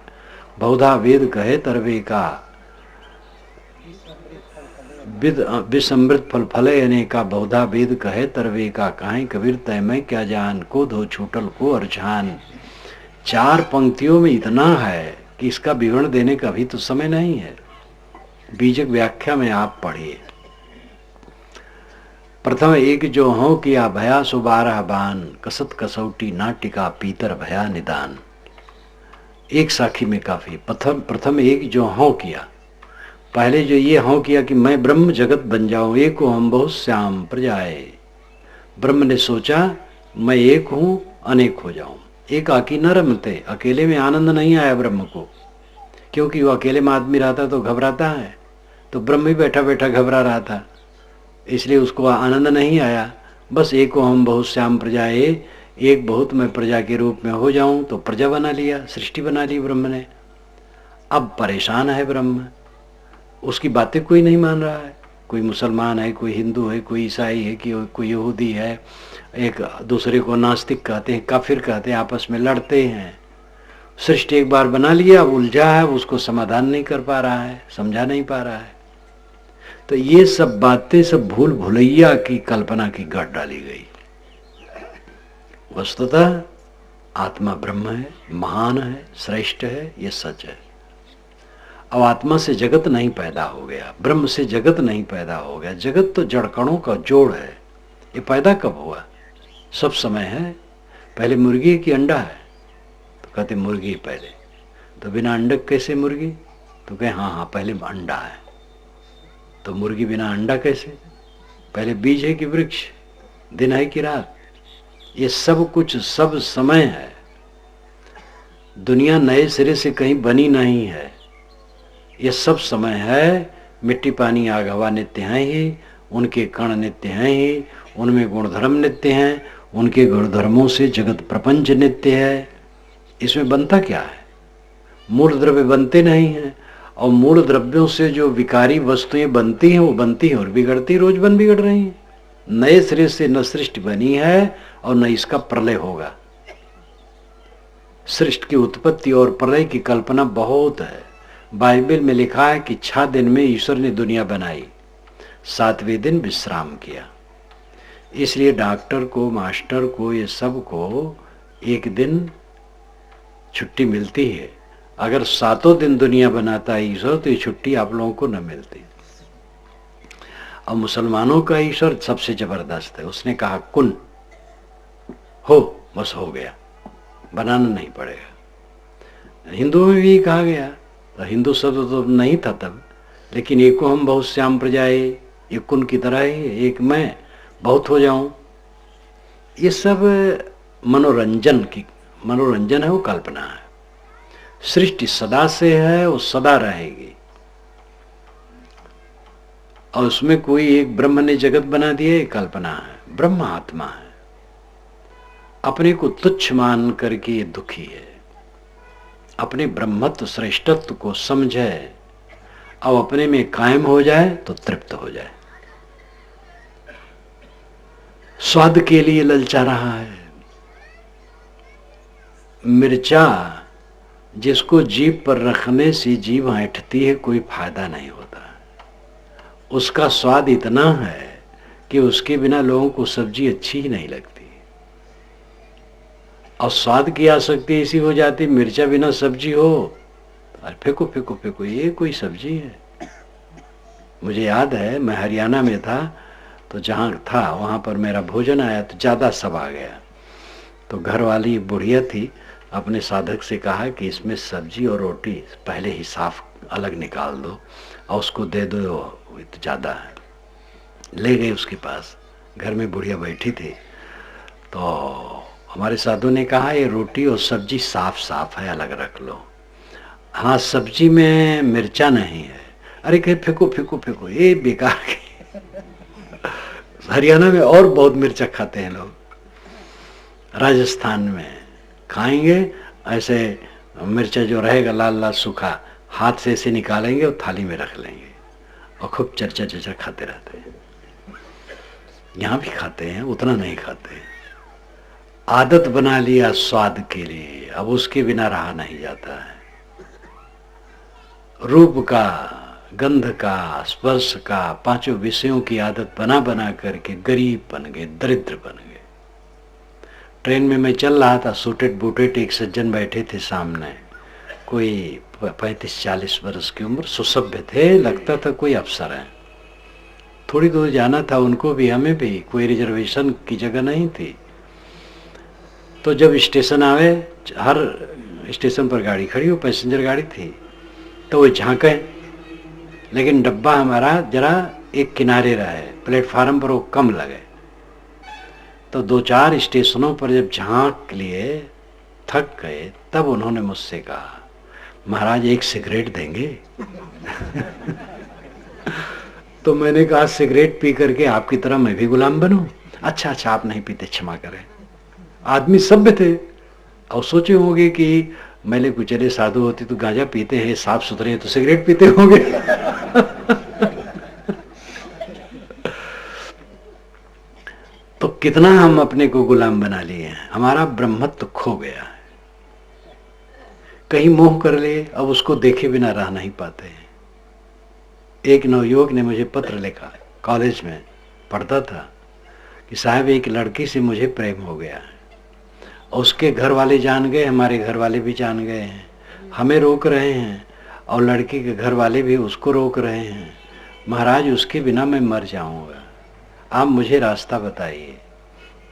बहुधा वेद कहे तरवे का, विसमृत फल फले अनेका। बहुधा वेद कहे तरवे का, कहीं कबीर तय में क्या जान। को धो छूटल को अर्झान। 4 पंक्तियों में इतना है कि इसका विवरण देने का भी तो समय नहीं है। बीजक व्याख्या में आप पढ़िए। प्रथम एक जो हो किया भया सो 12 बान। कसत कसौटी नाटिका पीतर भया निदान। एक साखी में काफी। प्रथम एक जो हो किया, पहले जो ये हो किया कि मैं ब्रह्म जगत बन जाऊं, एक को हम बहुत श्याम प्रजाए। ब्रह्म ने सोचा मैं एक हूं, अनेक हो जाऊं। एक आकी न रमते, अकेले में आनंद नहीं आया ब्रह्म को, क्योंकि वो अकेले में आदमी रहता तो घबराता है, तो ब्रह्म ही बैठा बैठा घबरा रहा था, इसलिए उसको आनंद नहीं आया। बस एक को हम बहुत श्याम प्रजाए, एक बहुत मैं प्रजा के रूप में हो जाऊं, तो प्रजा बना लिया, सृष्टि बना ली ब्रह्म ने। अब परेशान है ब्रह्म, उसकी बातें कोई नहीं मान रहा है। कोई मुसलमान है, कोई हिंदू है, कोई ईसाई है, कि कोई यहूदी है, एक दूसरे को नास्तिक कहते हैं, काफिर कहते हैं, आपस में लड़ते हैं। सृष्टि एक बार बना लिया, अब उलझा है, उसको समाधान नहीं कर पा रहा है, समझा नहीं पा रहा है। तो ये सब बातें सब भूल भुलैया की कल्पना की गढ़ डाली गई। वस्तुतः आत्मा ब्रह्म है, महान है, श्रेष्ठ है, ये सच है। अब आत्मा से जगत नहीं पैदा हो गया, ब्रह्म से जगत नहीं पैदा हो गया। जगत तो जड़कणों का जोड़ है। ये पैदा कब हुआ? सब समय है। पहले मुर्गी की अंडा है, तो कहते मुर्गी पहले। तो बिना अंडक कैसे मुर्गी? तो कहे हाँ पहले अंडा है। तो मुर्गी बिना अंडा कैसे? पहले बीज है कि वृक्ष, दिन है कि रात? ये सब कुछ सब समय है। दुनिया नए सिरे से कहीं बनी नहीं है, ये सब समय है। मिट्टी पानी आग हवा नित्य हैं ही, उनके कण नित्य हैं ही, उनमें गुणधर्म नित्य हैं, उनके गुणधर्मों से जगत प्रपंच नित्य है। इसमें बनता क्या है? मूल द्रव्य बनते नहीं हैं, और मूल द्रव्यों से जो विकारी वस्तुएं बनती हैं वो बनती हैं और बिगड़ती, रोज बिगड़ रही हैं। नए सिरे से न सृष्टि बनी है और न इसका प्रलय होगा। सृष्टि की उत्पत्ति और प्रलय की कल्पना बहुत है। बाइबल में लिखा है कि 6 दिन में ईश्वर ने दुनिया बनाई, 7वें दिन विश्राम किया। इसलिए डॉक्टर को, मास्टर को, ये सब को एक दिन छुट्टी मिलती है। अगर 7 दिन दुनिया बनाता है ईश्वर तो ये छुट्टी आप लोगों को न मिलती। और मुसलमानों का ईश्वर सबसे जबरदस्त है। उसने कहा कुन हो, बस हो गया, बनाना नहीं पड़ेगा। हिंदुओं में भी कहा गया, तो हिंदू शब्द तो नहीं था तब, लेकिन एको हम बहुत श्याम प्रजाए, एक कुन की तरह ही, एक मैं बहुत हो जाऊं। ये सब मनोरंजन है, वो कल्पना है। सृष्टि सदा से है, वो सदा रहेगी। और उसमें कोई एक ब्रह्म ने जगत बना दिया, ये कल्पना है। ब्रह्म आत्मा है, अपने को तुच्छ मान करके ये दुखी है। अपने ब्रह्मत्व श्रेष्ठत्व को समझे और अपने में कायम हो जाए तो तृप्त हो जाए। स्वाद के लिए ललचा रहा है। मिर्चा जिसको जीभ पर रखने से जीभ ऐंठती है, कोई फायदा नहीं होता। उसका स्वाद इतना है कि उसके बिना लोगों को सब्जी अच्छी ही नहीं लगती। और स्वाद की आसक्ति ऐसी हो जाती, मिर्चा बिना सब्जी हो, अरे फेंको फेंको फेंको, ये कोई सब्जी है? मुझे याद है, मैं हरियाणा में था, तो जहाँ था वहाँ पर मेरा भोजन आया तो ज़्यादा सब आ गया। तो घर वाली बुढ़िया थी, अपने साधक से कहा कि इसमें सब्जी और रोटी पहले ही साफ अलग निकाल दो और उसको दे दो, तो ज़्यादा है। ले गए उसके पास, घर में बुढ़िया बैठी थी। तो हमारे साधु ने कहा ये रोटी और सब्जी साफ साफ है, अलग रख लो। हाँ, सब्जी में मिर्चा नहीं है। अरे कहे फेंको फेंको फेंको, ये बेकार के। हरियाणा में और बहुत मिर्चा खाते हैं लोग, राजस्थान में खाएंगे ऐसे मिर्चा जो रहेगा लाल लाल सूखा, हाथ से ऐसे निकालेंगे और थाली में रख लेंगे और खूब चर्चा चर्चा खाते रहते हैं। यहाँ भी खाते हैं, उतना नहीं खाते। आदत बना लिया स्वाद के लिए, अब उसके बिना रहा नहीं जाता है। रूप का, गंध का, स्पर्श का, 5 विषयों की आदत बना बना करके गरीब बन गए, दरिद्र बन गए। ट्रेन में मैं चल रहा था, सूटेड बूटेड एक सज्जन बैठे थे सामने, कोई 35-40 वर्ष की उम्र, सुसभ्य थे, लगता था कोई अफसर है। थोड़ी दूर जाना था उनको भी, हमें भी, कोई रिजर्वेशन की जगह नहीं थी। तो जब स्टेशन आवे, हर स्टेशन पर गाड़ी खड़ी हो, पैसेंजर गाड़ी थी, तो वो झांके, लेकिन डब्बा हमारा जरा एक किनारे रहे, प्लेटफार्म पर वो कम लगे। तो 2-4 स्टेशनों पर जब झांक लिए, थक गए, तब उन्होंने मुझसे कहा, महाराज एक सिगरेट देंगे? तो मैंने कहा सिगरेट पी करके आपकी तरह मैं भी गुलाम बनूं? अच्छा अच्छा, आप नहीं पीते, क्षमा करें। आदमी सभ्य थे और सोचे होंगे कि मैले कुचले साधु होते तो गांजा पीते हैं, साफ सुथरे हैं तो सिगरेट पीते होंगे। तो कितना हम अपने को गुलाम बना लिए हैं, हमारा ब्रह्मत्व खो गया है। कहीं मोह कर लिए, अब उसको देखे बिना रह नहीं पाते हैं। एक नवयुवक ने मुझे पत्र लिखा, कॉलेज में पढ़ता था, कि साहब एक लड़की से मुझे प्रेम हो गया है। उसके घर वाले जान गए, हमारे घर वाले भी जान गए हैं, हमें रोक रहे हैं, और लड़की के घर वाले भी उसको रोक रहे हैं। महाराज उसके बिना मैं मर जाऊंगा, आप मुझे रास्ता बताइए।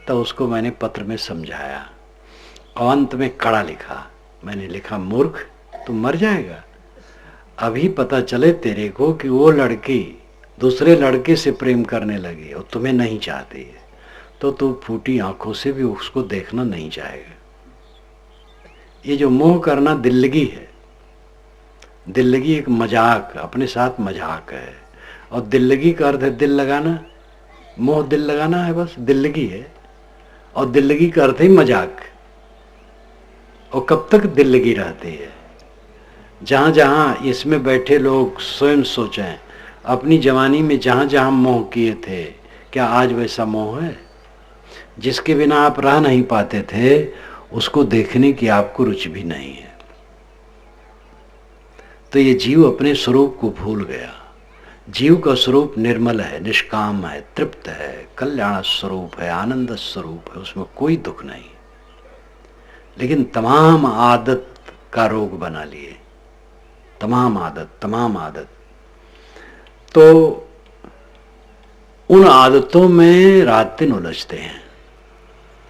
तो उसको मैंने पत्र में समझाया और अंत में कड़ा लिखा। मैंने लिखा, मूर्ख, तुम मर जाएगा, अभी पता चले तेरे को कि वो लड़की दूसरे लड़के से प्रेम करने लगी और तुम्हें नहीं चाहती है, तो तू फूटी आंखों से भी उसको देखना नहीं चाहेगा। ये जो मोह करना दिल्लगी है, दिल्लगी एक मजाक, अपने साथ मजाक है। और दिल्लगी का अर्थ है दिल लगाना, मोह दिल लगाना है, बस दिल्लगी है। और दिल्लगी का अर्थ है मजाक। और कब तक दिल्लगी रहती है? जहां जहां इसमें बैठे लोग स्वयं सोचें, अपनी जवानी में जहां जहां मोह किए थे, क्या आज वैसा मोह है? जिसके बिना आप रह नहीं पाते थे, उसको देखने की आपको रुचि भी नहीं है। तो ये जीव अपने स्वरूप को भूल गया। जीव का स्वरूप निर्मल है, निष्काम है, तृप्त है, कल्याण स्वरूप है, आनंद स्वरूप है, उसमें कोई दुख नहीं। लेकिन तमाम आदत का रोग बना लिए, तमाम आदत। तो उन आदतों में रात दिन उलझते हैं,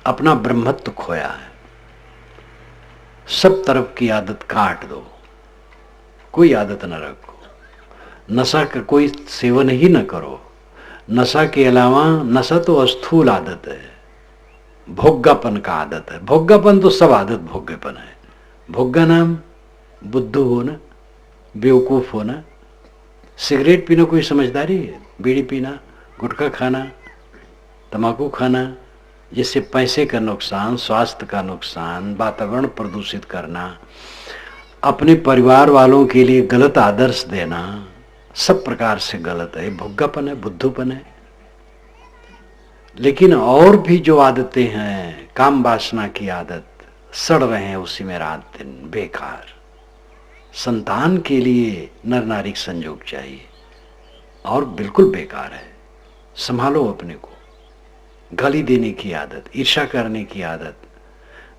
अपना ब्रह्मत्व खोया है। सब तरफ की आदत काट दो, कोई आदत न रखो। नशा का कोई सेवन ही न करो। नशा के अलावा, नशा तो अस्थूल आदत है, भोग्गापन का आदत है। भोग्गापन तो सब आदत भोग्यपन है। भोग्गा नाम बुद्धू होना, बेवकूफ होना। सिगरेट पीना कोई समझदारी है? बीड़ी पीना, गुटखा खाना, तंबाकू खाना, जिससे पैसे का नुकसान, स्वास्थ्य का नुकसान, वातावरण प्रदूषित करना, अपने परिवार वालों के लिए गलत आदर्श देना, सब प्रकार से गलत है, भुग्गापन है, बुद्धूपन है। लेकिन और भी जो आदतें हैं, काम वासना की आदत, सड़ रहे हैं उसी में रात दिन बेकार। संतान के लिए नर नारी संयोग चाहिए और बिल्कुल बेकार है। संभालो अपने को। गाली देने की आदत, ईर्ष्या करने की आदत,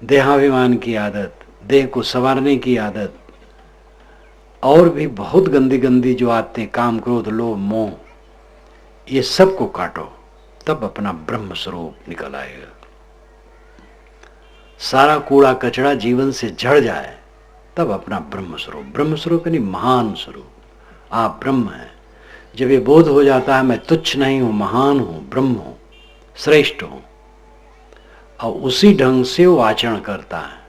देहाभिमान की आदत, देह को संवारने की आदत, और भी बहुत गंदी गंदी जो आदतें, काम क्रोध लोभ मोह, ये सब को काटो, तब अपना ब्रह्म स्वरूप निकल आएगा। सारा कूड़ा कचरा जीवन से झड़ जाए, तब अपना ब्रह्म स्वरूप यानी महान स्वरूप, आप ब्रह्म हैं। जब ये बोध हो जाता है मैं तुच्छ नहीं हूं, महान हूं, ब्रह्म हूं, श्रेष्ठ हूं, और उसी ढंग से वो आचरण करता है।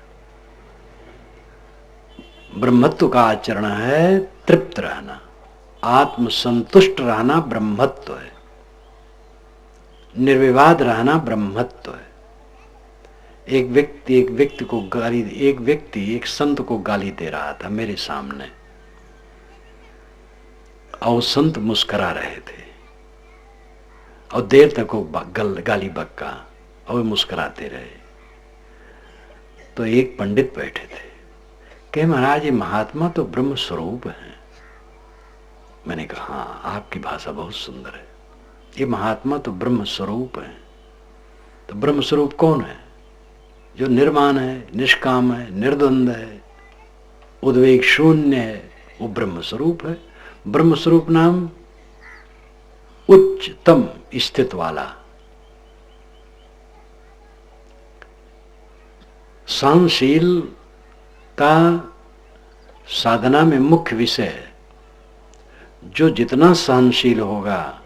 ब्रह्मत्व का आचरण है तृप्त रहना, आत्मसंतुष्ट रहना ब्रह्मत्व है, निर्विवाद रहना ब्रह्मत्व है। एक व्यक्ति एक संत को गाली दे रहा था मेरे सामने, और संत मुस्कुरा रहे थे, और देर तक वो गाली बक्का, और वे मुस्कुराते रहे। तो एक पंडित बैठे थे, कहे महाराज ये महात्मा तो ब्रह्म स्वरूप है। मैंने कहा हाँ, आपकी भाषा बहुत सुंदर है, ये महात्मा तो ब्रह्म स्वरूप है। तो ब्रह्म स्वरूप कौन है? जो निर्माण है, निष्काम है, निर्द्वंद है, उद्वेग शून्य है, वो ब्रह्म स्वरूप है। ब्रह्म स्वरूप नाम उच्चतम स्थित वाला, सहनशीलता साधना में मुख्य विषय है। जो जितना सहनशील होगा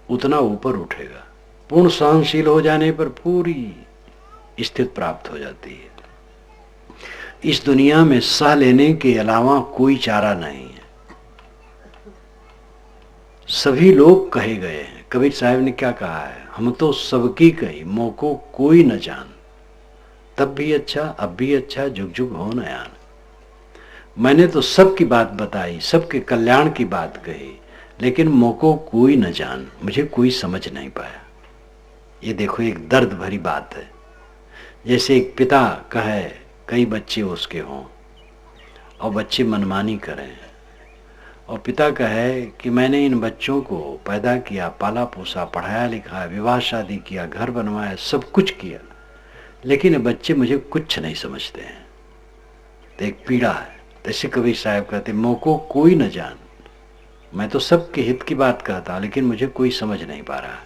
उतना ऊपर उठेगा। पूर्ण सहनशील हो जाने पर पूरी स्थिति प्राप्त हो जाती है। इस दुनिया में सह लेने के अलावा कोई चारा नहीं है। सभी लोग कहे गए हैं। कबीर साहब ने क्या कहा है? हम तो सबकी कही, मोको कोई न जान, तब भी अच्छा अब भी अच्छा, जुग जुग हो न आन। मैंने तो सबकी बात बताई, सबके कल्याण की बात कही, लेकिन मोको कोई न जान, मुझे कोई समझ नहीं पाया। ये देखो एक दर्द भरी बात है। जैसे एक पिता कहे कई बच्चे उसके हों और बच्चे मनमानी करें, और पिता कहे कि मैंने इन बच्चों को पैदा किया, पाला पोसा, पढ़ाया लिखाया, विवाह शादी किया, घर बनवाया, सब कुछ किया, लेकिन ये बच्चे मुझे कुछ नहीं समझते हैं। तो एक पीड़ा है। जैसे कबीर साहब कहते मोको कोई न जान, मैं तो सबके हित की बात कहता, लेकिन मुझे कोई समझ नहीं पा रहा।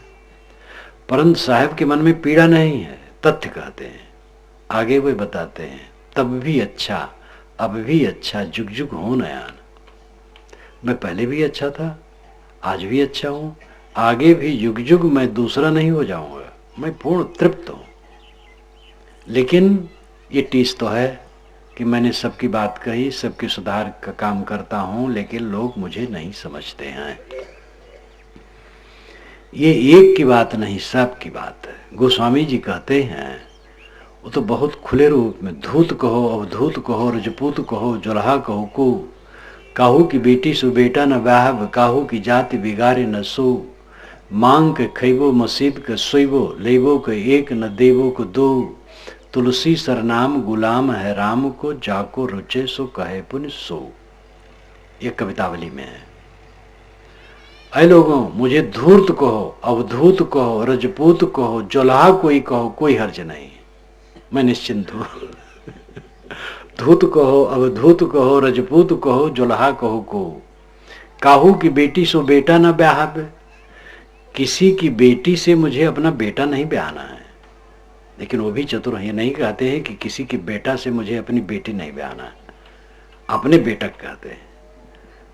परंतु साहब के मन में पीड़ा नहीं है, तथ्य कहते हैं। आगे वे बताते हैं तब भी अच्छा अब भी अच्छा, जुग जुग हो न आन। मैं पहले भी अच्छा था, आज भी अच्छा हूं, आगे भी युग युग मैं दूसरा नहीं हो जाऊंगा, मैं पूर्ण तृप्त हूं। लेकिन ये टीस तो है कि मैंने सबकी बात कही, सबके सुधार का काम करता हूं, लेकिन लोग मुझे नहीं समझते हैं। ये एक की बात नहीं, सब की बात है। गोस्वामी जी कहते हैं, वो तो बहुत खुले रूप में, धूत कहो, अवधूत कहो, रजपूत कहो, जुल्हा कहो को, काहू की बेटी सु बेटा न व्याहब, काहू की जाति बिगारे न सो, मांग के खैबो मसीद के सोइबो, लेबो के एक न देवो को दो, तुलसी सरनाम गुलाम है राम को, जाको रुचे सो कहे पुन सो। ये कवितावली में है। ऐ लोगों, मुझे धूर्त कहो, अवधूत कहो, रजपूत कहो, जुल्हा कोई कहो, कोई हर्ज नहीं, मैं निश्चिंत हूं। धूत कहो, अवधूत कहो, रजपूत कहो, जुल्हा कहो को, काहू की बेटी सो बेटा न ब्याहब, किसी की बेटी से मुझे अपना बेटा नहीं ब्याहना है। लेकिन वो भी चतुर ये नहीं कहते हैं कि किसी के बेटा से मुझे अपनी बेटी नहीं ब्याहना है, अपने बेटा कहते हैं।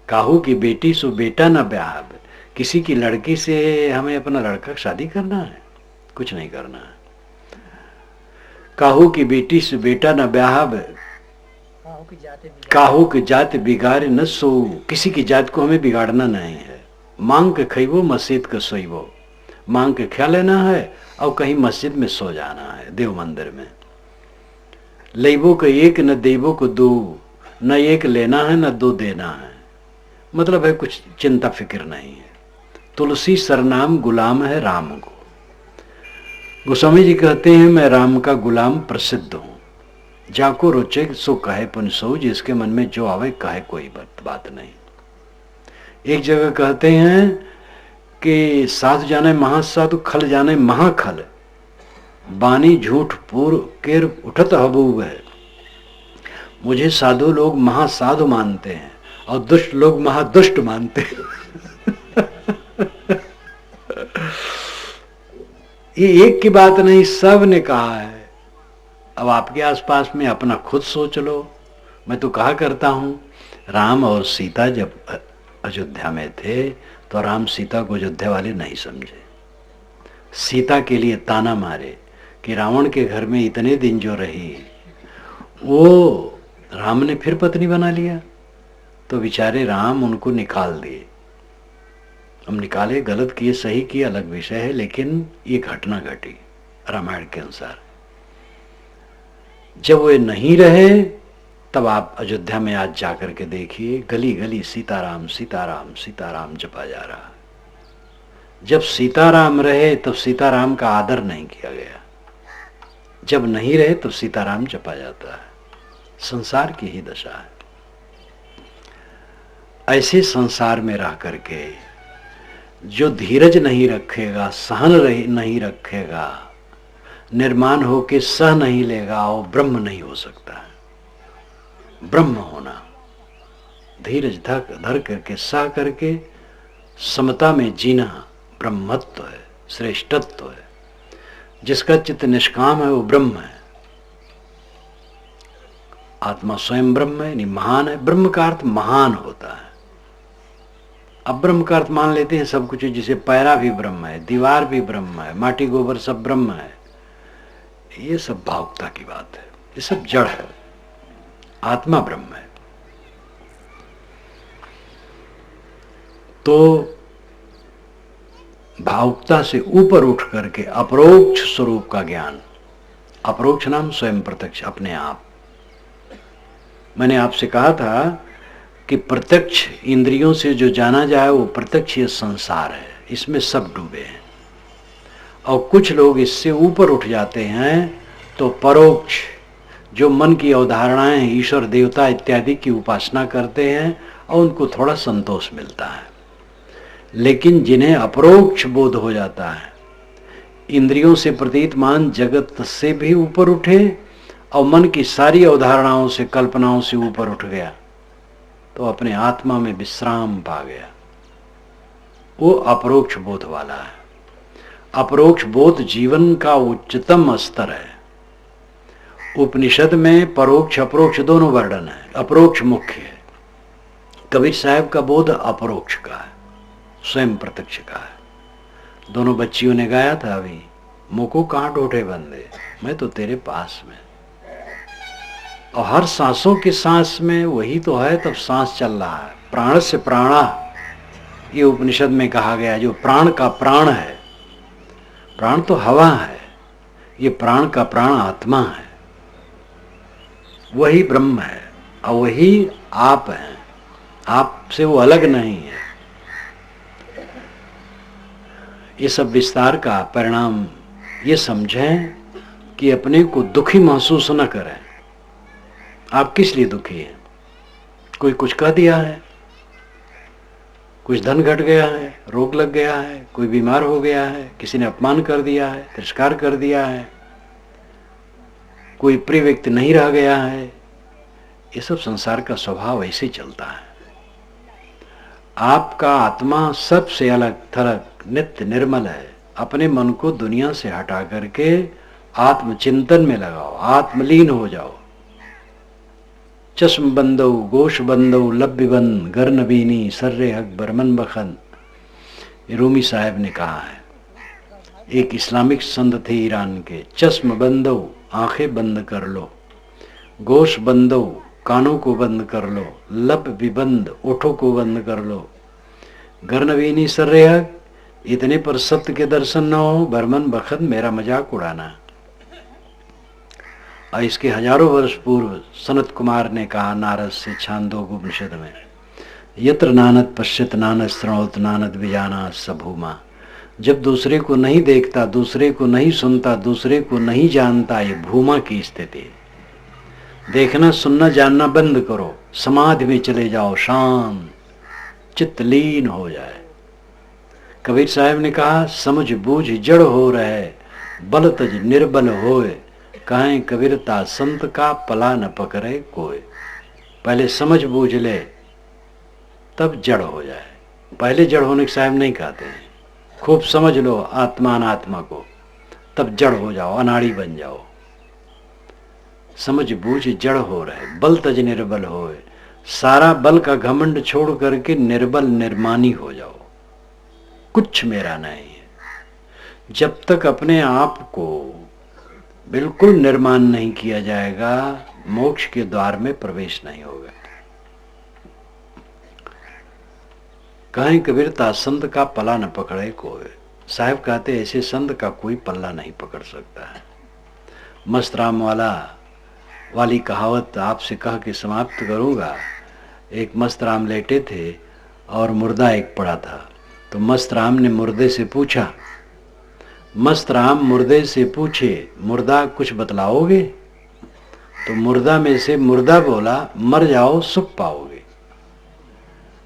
काहू की बेटी सो बेटा न ब्याहब, किसी की लड़की से हमें अपना लड़का शादी करना है, कुछ नहीं करना है। काहू की बेटी से बेटा न ब्याहब, काहू की जात बिगाड़ न सो, किसी की जात को हमें बिगाड़ना नहीं है। मांग के खैबो मस्जिद के सोइबो, मांग के ख्याल लेना है और कहीं मस्जिद में सो जाना है, देव मंदिर में। लेबो को एक न देवो को दो, न एक लेना है न दो देना है, मतलब है कुछ चिंता फिक्र नहीं है। तुलसी सरनाम गुलाम है राम को। गोस्वामी जी कहते हैं, मैं राम का गुलाम प्रसिद्ध हूं। जाको रुचे सो कहे पुन सो, जिसके मन में जो आवे कहे, कोई बात नहीं। एक जगह कहते हैं कि साधु जाने महासाधु, खल जाने महाखल, बानी झूठ पूर केर उठत हबूब है। मुझे साधु लोग महासाधु मानते हैं और दुष्ट लोग महादुष्ट मानते हैं। ये एक की बात नहीं, सब ने कहा है। अब आपके आसपास में अपना खुद सोच लो। मैं तो कहा करता हूं, राम और सीता जब अयोध्या में थे तो राम सीता को अयोध्या वाले नहीं समझे, सीता के लिए ताना मारे कि रावण के घर में इतने दिन जो रही, वो राम ने फिर पत्नी बना लिया, तो बेचारे राम उनको निकाल दिए। हम निकाले, गलत किए सही किए अलग विषय है, लेकिन ये घटना घटी रामायण के अनुसार। जब वे नहीं रहे तब आप अयोध्या में आज जाकर के देखिए, गली गली सीताराम सीताराम सीताराम जपा जा रहा। जब सीताराम रहे तब सीताराम का आदर नहीं किया गया, जब नहीं रहे तब सीताराम जपा जाता है। संसार की ही दशा है। ऐसे संसार में रह करके जो धीरज नहीं रखेगा, सहन नहीं रखेगा, निर्माण होके सह नहीं लेगा, वो ब्रह्म नहीं हो सकता है। ब्रह्म होना, धीरज धर करके सह करके समता में जीना ब्रह्मत्व है, श्रेष्ठत्व है। जिसका चित्त निष्काम है वो ब्रह्म है। आत्मा स्वयं ब्रह्म है, यानी महान है। ब्रह्म का अर्थ महान होता है। अब ब्रह्म का अर्थ मान लेते हैं सब कुछ, जिसे पैरा भी ब्रह्म है, दीवार भी ब्रह्म है, माटी गोबर सब ब्रह्म है। ये सब भावुकता की बात है, ये सब जड़ है। आत्मा ब्रह्म है। तो भावुकता से ऊपर उठ करके अपरोक्ष स्वरूप का ज्ञान, अपरोक्ष नाम स्वयं प्रत्यक्ष, अपने आप। मैंने आपसे कहा था कि प्रत्यक्ष इंद्रियों से जो जाना जाए वो प्रत्यक्ष ये संसार है, इसमें सब डूबे हैं। और कुछ लोग इससे ऊपर उठ जाते हैं तो परोक्ष, जो मन की अवधारणाएं ईश्वर देवता इत्यादि की उपासना करते हैं और उनको थोड़ा संतोष मिलता है। लेकिन जिन्हें अपरोक्ष बोध हो जाता है, इंद्रियों से प्रतीतमान जगत से भी ऊपर उठे और मन की सारी अवधारणाओं से, कल्पनाओं से ऊपर उठ गया, तो अपने आत्मा में विश्राम पा गया, वो अपरोक्ष बोध वाला है। अपरोक्ष बोध जीवन का उच्चतम स्तर है। उपनिषद में परोक्ष अपरोक्ष दोनों वर्णन है। अपरोक्ष मुख्य है। कबीर साहब का बोध अपरोक्ष का है, स्वयं प्रत्यक्ष का है। दोनों बच्चियों ने गाया था अभी, मुको कहाँ डोठे बंदे, मैं तो तेरे पास में। और हर सांसों की सांस में वही तो है, तब सांस चल रहा है। प्राण से प्राणा, ये उपनिषद में कहा गया, जो प्राण का प्राण है। प्राण तो हवा है, ये प्राण का प्राण आत्मा है, वही ब्रह्म है और वही आप हैं, आपसे वो अलग नहीं है। ये सब विस्तार का परिणाम ये समझें कि अपने को दुखी महसूस न करें। आप किस लिए दुखी हैं? कोई कुछ कह दिया है, कुछ धन घट गया है, रोग लग गया है, कोई बीमार हो गया है, किसी ने अपमान कर दिया है, तिरस्कार कर दिया है, कोई प्रिय व्यक्ति नहीं रह गया है। ये सब संसार का स्वभाव ऐसे चलता है। आपका आत्मा सबसे अलग थलग नित्य निर्मल है। अपने मन को दुनिया से हटा करके आत्मचिंतन में लगाओ, आत्मलीन हो जाओ। चश्म बंदो गोश बंदो लब्य बंद गर नबीनी सर्रे हक बरमन बखन, ये रूमी साहब ने कहा है। एक इस्लामिक संत थे ईरान के। चश्म बंदो आंखें बंद कर लो, गोश बंदो कानों को बंद कर लो, लब भी बंद ओठों को बंद कर लो, गर नबीनी सर्रे हक, इतने पर सत्य के दर्शन न हो, बरमन बखत मेरा मजाक उड़ाना। और इसके हजारों वर्ष पूर्व सनत कुमार ने कहा नारद से छांदोग उपनिषद में, यत्र नानद पश्यत नानद श्रृणोत नानद विजाना सभूमा। जब दूसरे को नहीं देखता, दूसरे को नहीं सुनता, दूसरे को नहीं जानता, ये भूमा की स्थिति है। देखना सुनना जानना बंद करो, समाधि में चले जाओ, शांत चित्त लीन हो जाए। कबीर साहब ने कहा, समझ बूझ जड़ हो रहे, बल तज निर्बल होए, कहें कबीरता संत का पला न पकड़े कोई। पहले समझ बूझ ले तब जड़ हो जाए। पहले जड़ होने के साहब नहीं कहते हैं। खूब समझ लो आत्मा अनात्मा को, तब जड़ हो जाओ, अनाड़ी बन जाओ। समझ बूझ जड़ हो रहे, बल तज निर्बल होए, सारा बल का घमंड छोड़ करके निर्बल निर्मानी हो जाओ। कुछ मेरा नहीं है। जब तक अपने आप को बिल्कुल निर्माण नहीं किया जाएगा, मोक्ष के द्वार में प्रवेश नहीं होगा। कहें कबीरता संत का पला न पकड़े कोई। साहब कहते ऐसे संत का कोई पल्ला नहीं पकड़ सकता है। मस्त राम वाली कहावत आपसे कह के समाप्त करूंगा। एक मस्त राम लेटे थे और मुर्दा एक पड़ा था। तो मस्त राम ने मुर्दे से पूछा, मस्त राम मुर्दे से पूछे, मुर्दा कुछ बतलाओगे? तो मुर्दा में से मुर्दा बोला, मर जाओ सुख पाओगे।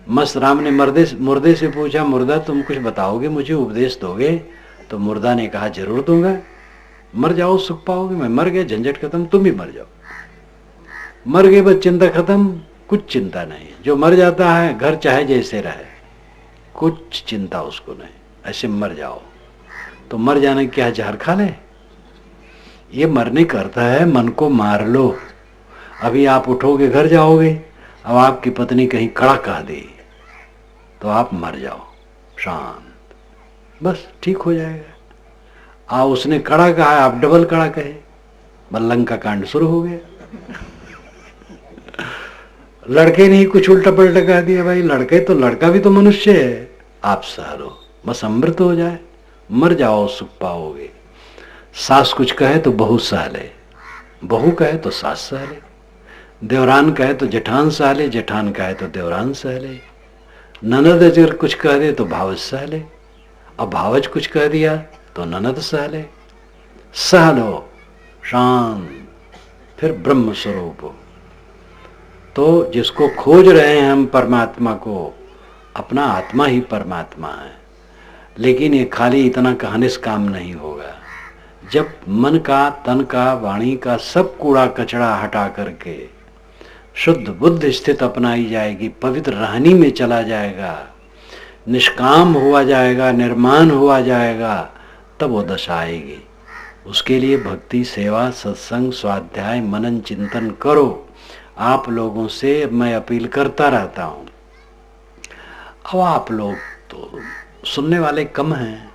मस्त राम ने मुर्दे से पूछा, मुर्दा तुम कुछ बताओगे, मुझे उपदेश दोगे? तो मुर्दा ने कहा, जरूर दूंगा। मर जाओ सुख पाओगे। मैं मर गया, झंझट खत्म, तुम भी मर जाओ। मर गए बस चिंता खत्म, कुछ चिंता नहीं। जो मर जाता है घर चाहे जैसे रहे, कुछ चिंता उसको नहीं, ऐसे मर जाओ। तो मर जाने क्या जहर खा ले? ये मरने करता है, मन को मार लो। अभी आप उठोगे घर जाओगे, अब आपकी पत्नी कहीं कड़ा कह दी तो आप मर जाओ शांत, बस ठीक हो जाएगा। उसने कड़ा कहा, आप डबल कड़ा कहे, बल्लंग का कांड शुरू हो गया। लड़के ने ही कुछ उल्टा पलटा कह दिया। भाई लड़के तो, लड़का भी तो मनुष्य है, आप सह लो, बस अमृत हो जाए, मर जाओ सुख पाओगे। सास कुछ कहे तो बहू सह ले, बहू कहे तो सास सह ले, देवरान कहे तो जेठान सह ले, जेठान कहे तो देवरान सह ले, ननद अगर कुछ कह दे तो भावज सह ले, अब भावज कुछ कह दिया तो ननद सह ले। सह लो शांत, फिर ब्रह्म स्वरूप हो। तो जिसको खोज रहे हैं हम परमात्मा को, अपना आत्मा ही परमात्मा है। लेकिन ये खाली इतना कहने से काम नहीं होगा। जब मन का, तन का, वाणी का सब कूड़ा कचड़ा हटा करके शुद्ध बुद्ध स्थित अपनाई जाएगी, पवित्र रहनी में चला जाएगा, निष्काम हुआ जाएगा, निर्माण हुआ जाएगा, तब वो दशा आएगी। उसके लिए भक्ति, सेवा, सत्संग, स्वाध्याय, मनन, चिंतन करो। आप लोगों से मैं अपील करता रहता हूं। अब आप लोग तो सुनने वाले कम हैं,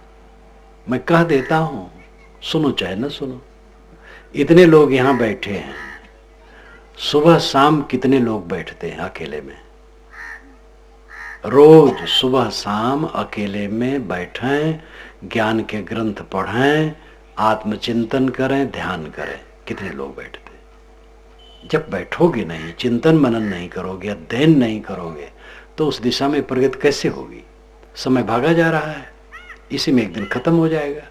मैं कह देता हूं, सुनो चाहे न सुनो। इतने लोग यहां बैठे हैं, सुबह शाम कितने लोग बैठते हैं अकेले में? रोज सुबह शाम अकेले में बैठें, ज्ञान के ग्रंथ पढ़ें, आत्मचिंतन करें, ध्यान करें। कितने लोग बैठते? जब बैठोगे नहीं, चिंतन मनन नहीं करोगे, अध्ययन नहीं करोगे, तो उस दिशा में प्रगति कैसे होगी? समय भागा जा रहा है, इसी में एक दिन खत्म हो जाएगा।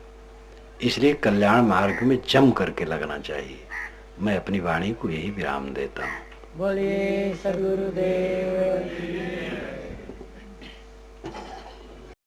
इसलिए कल्याण मार्ग में जम करके लगना चाहिए। मैं अपनी वाणी को यही विराम देता हूँ।
बोलिए सद्गुरुदेव।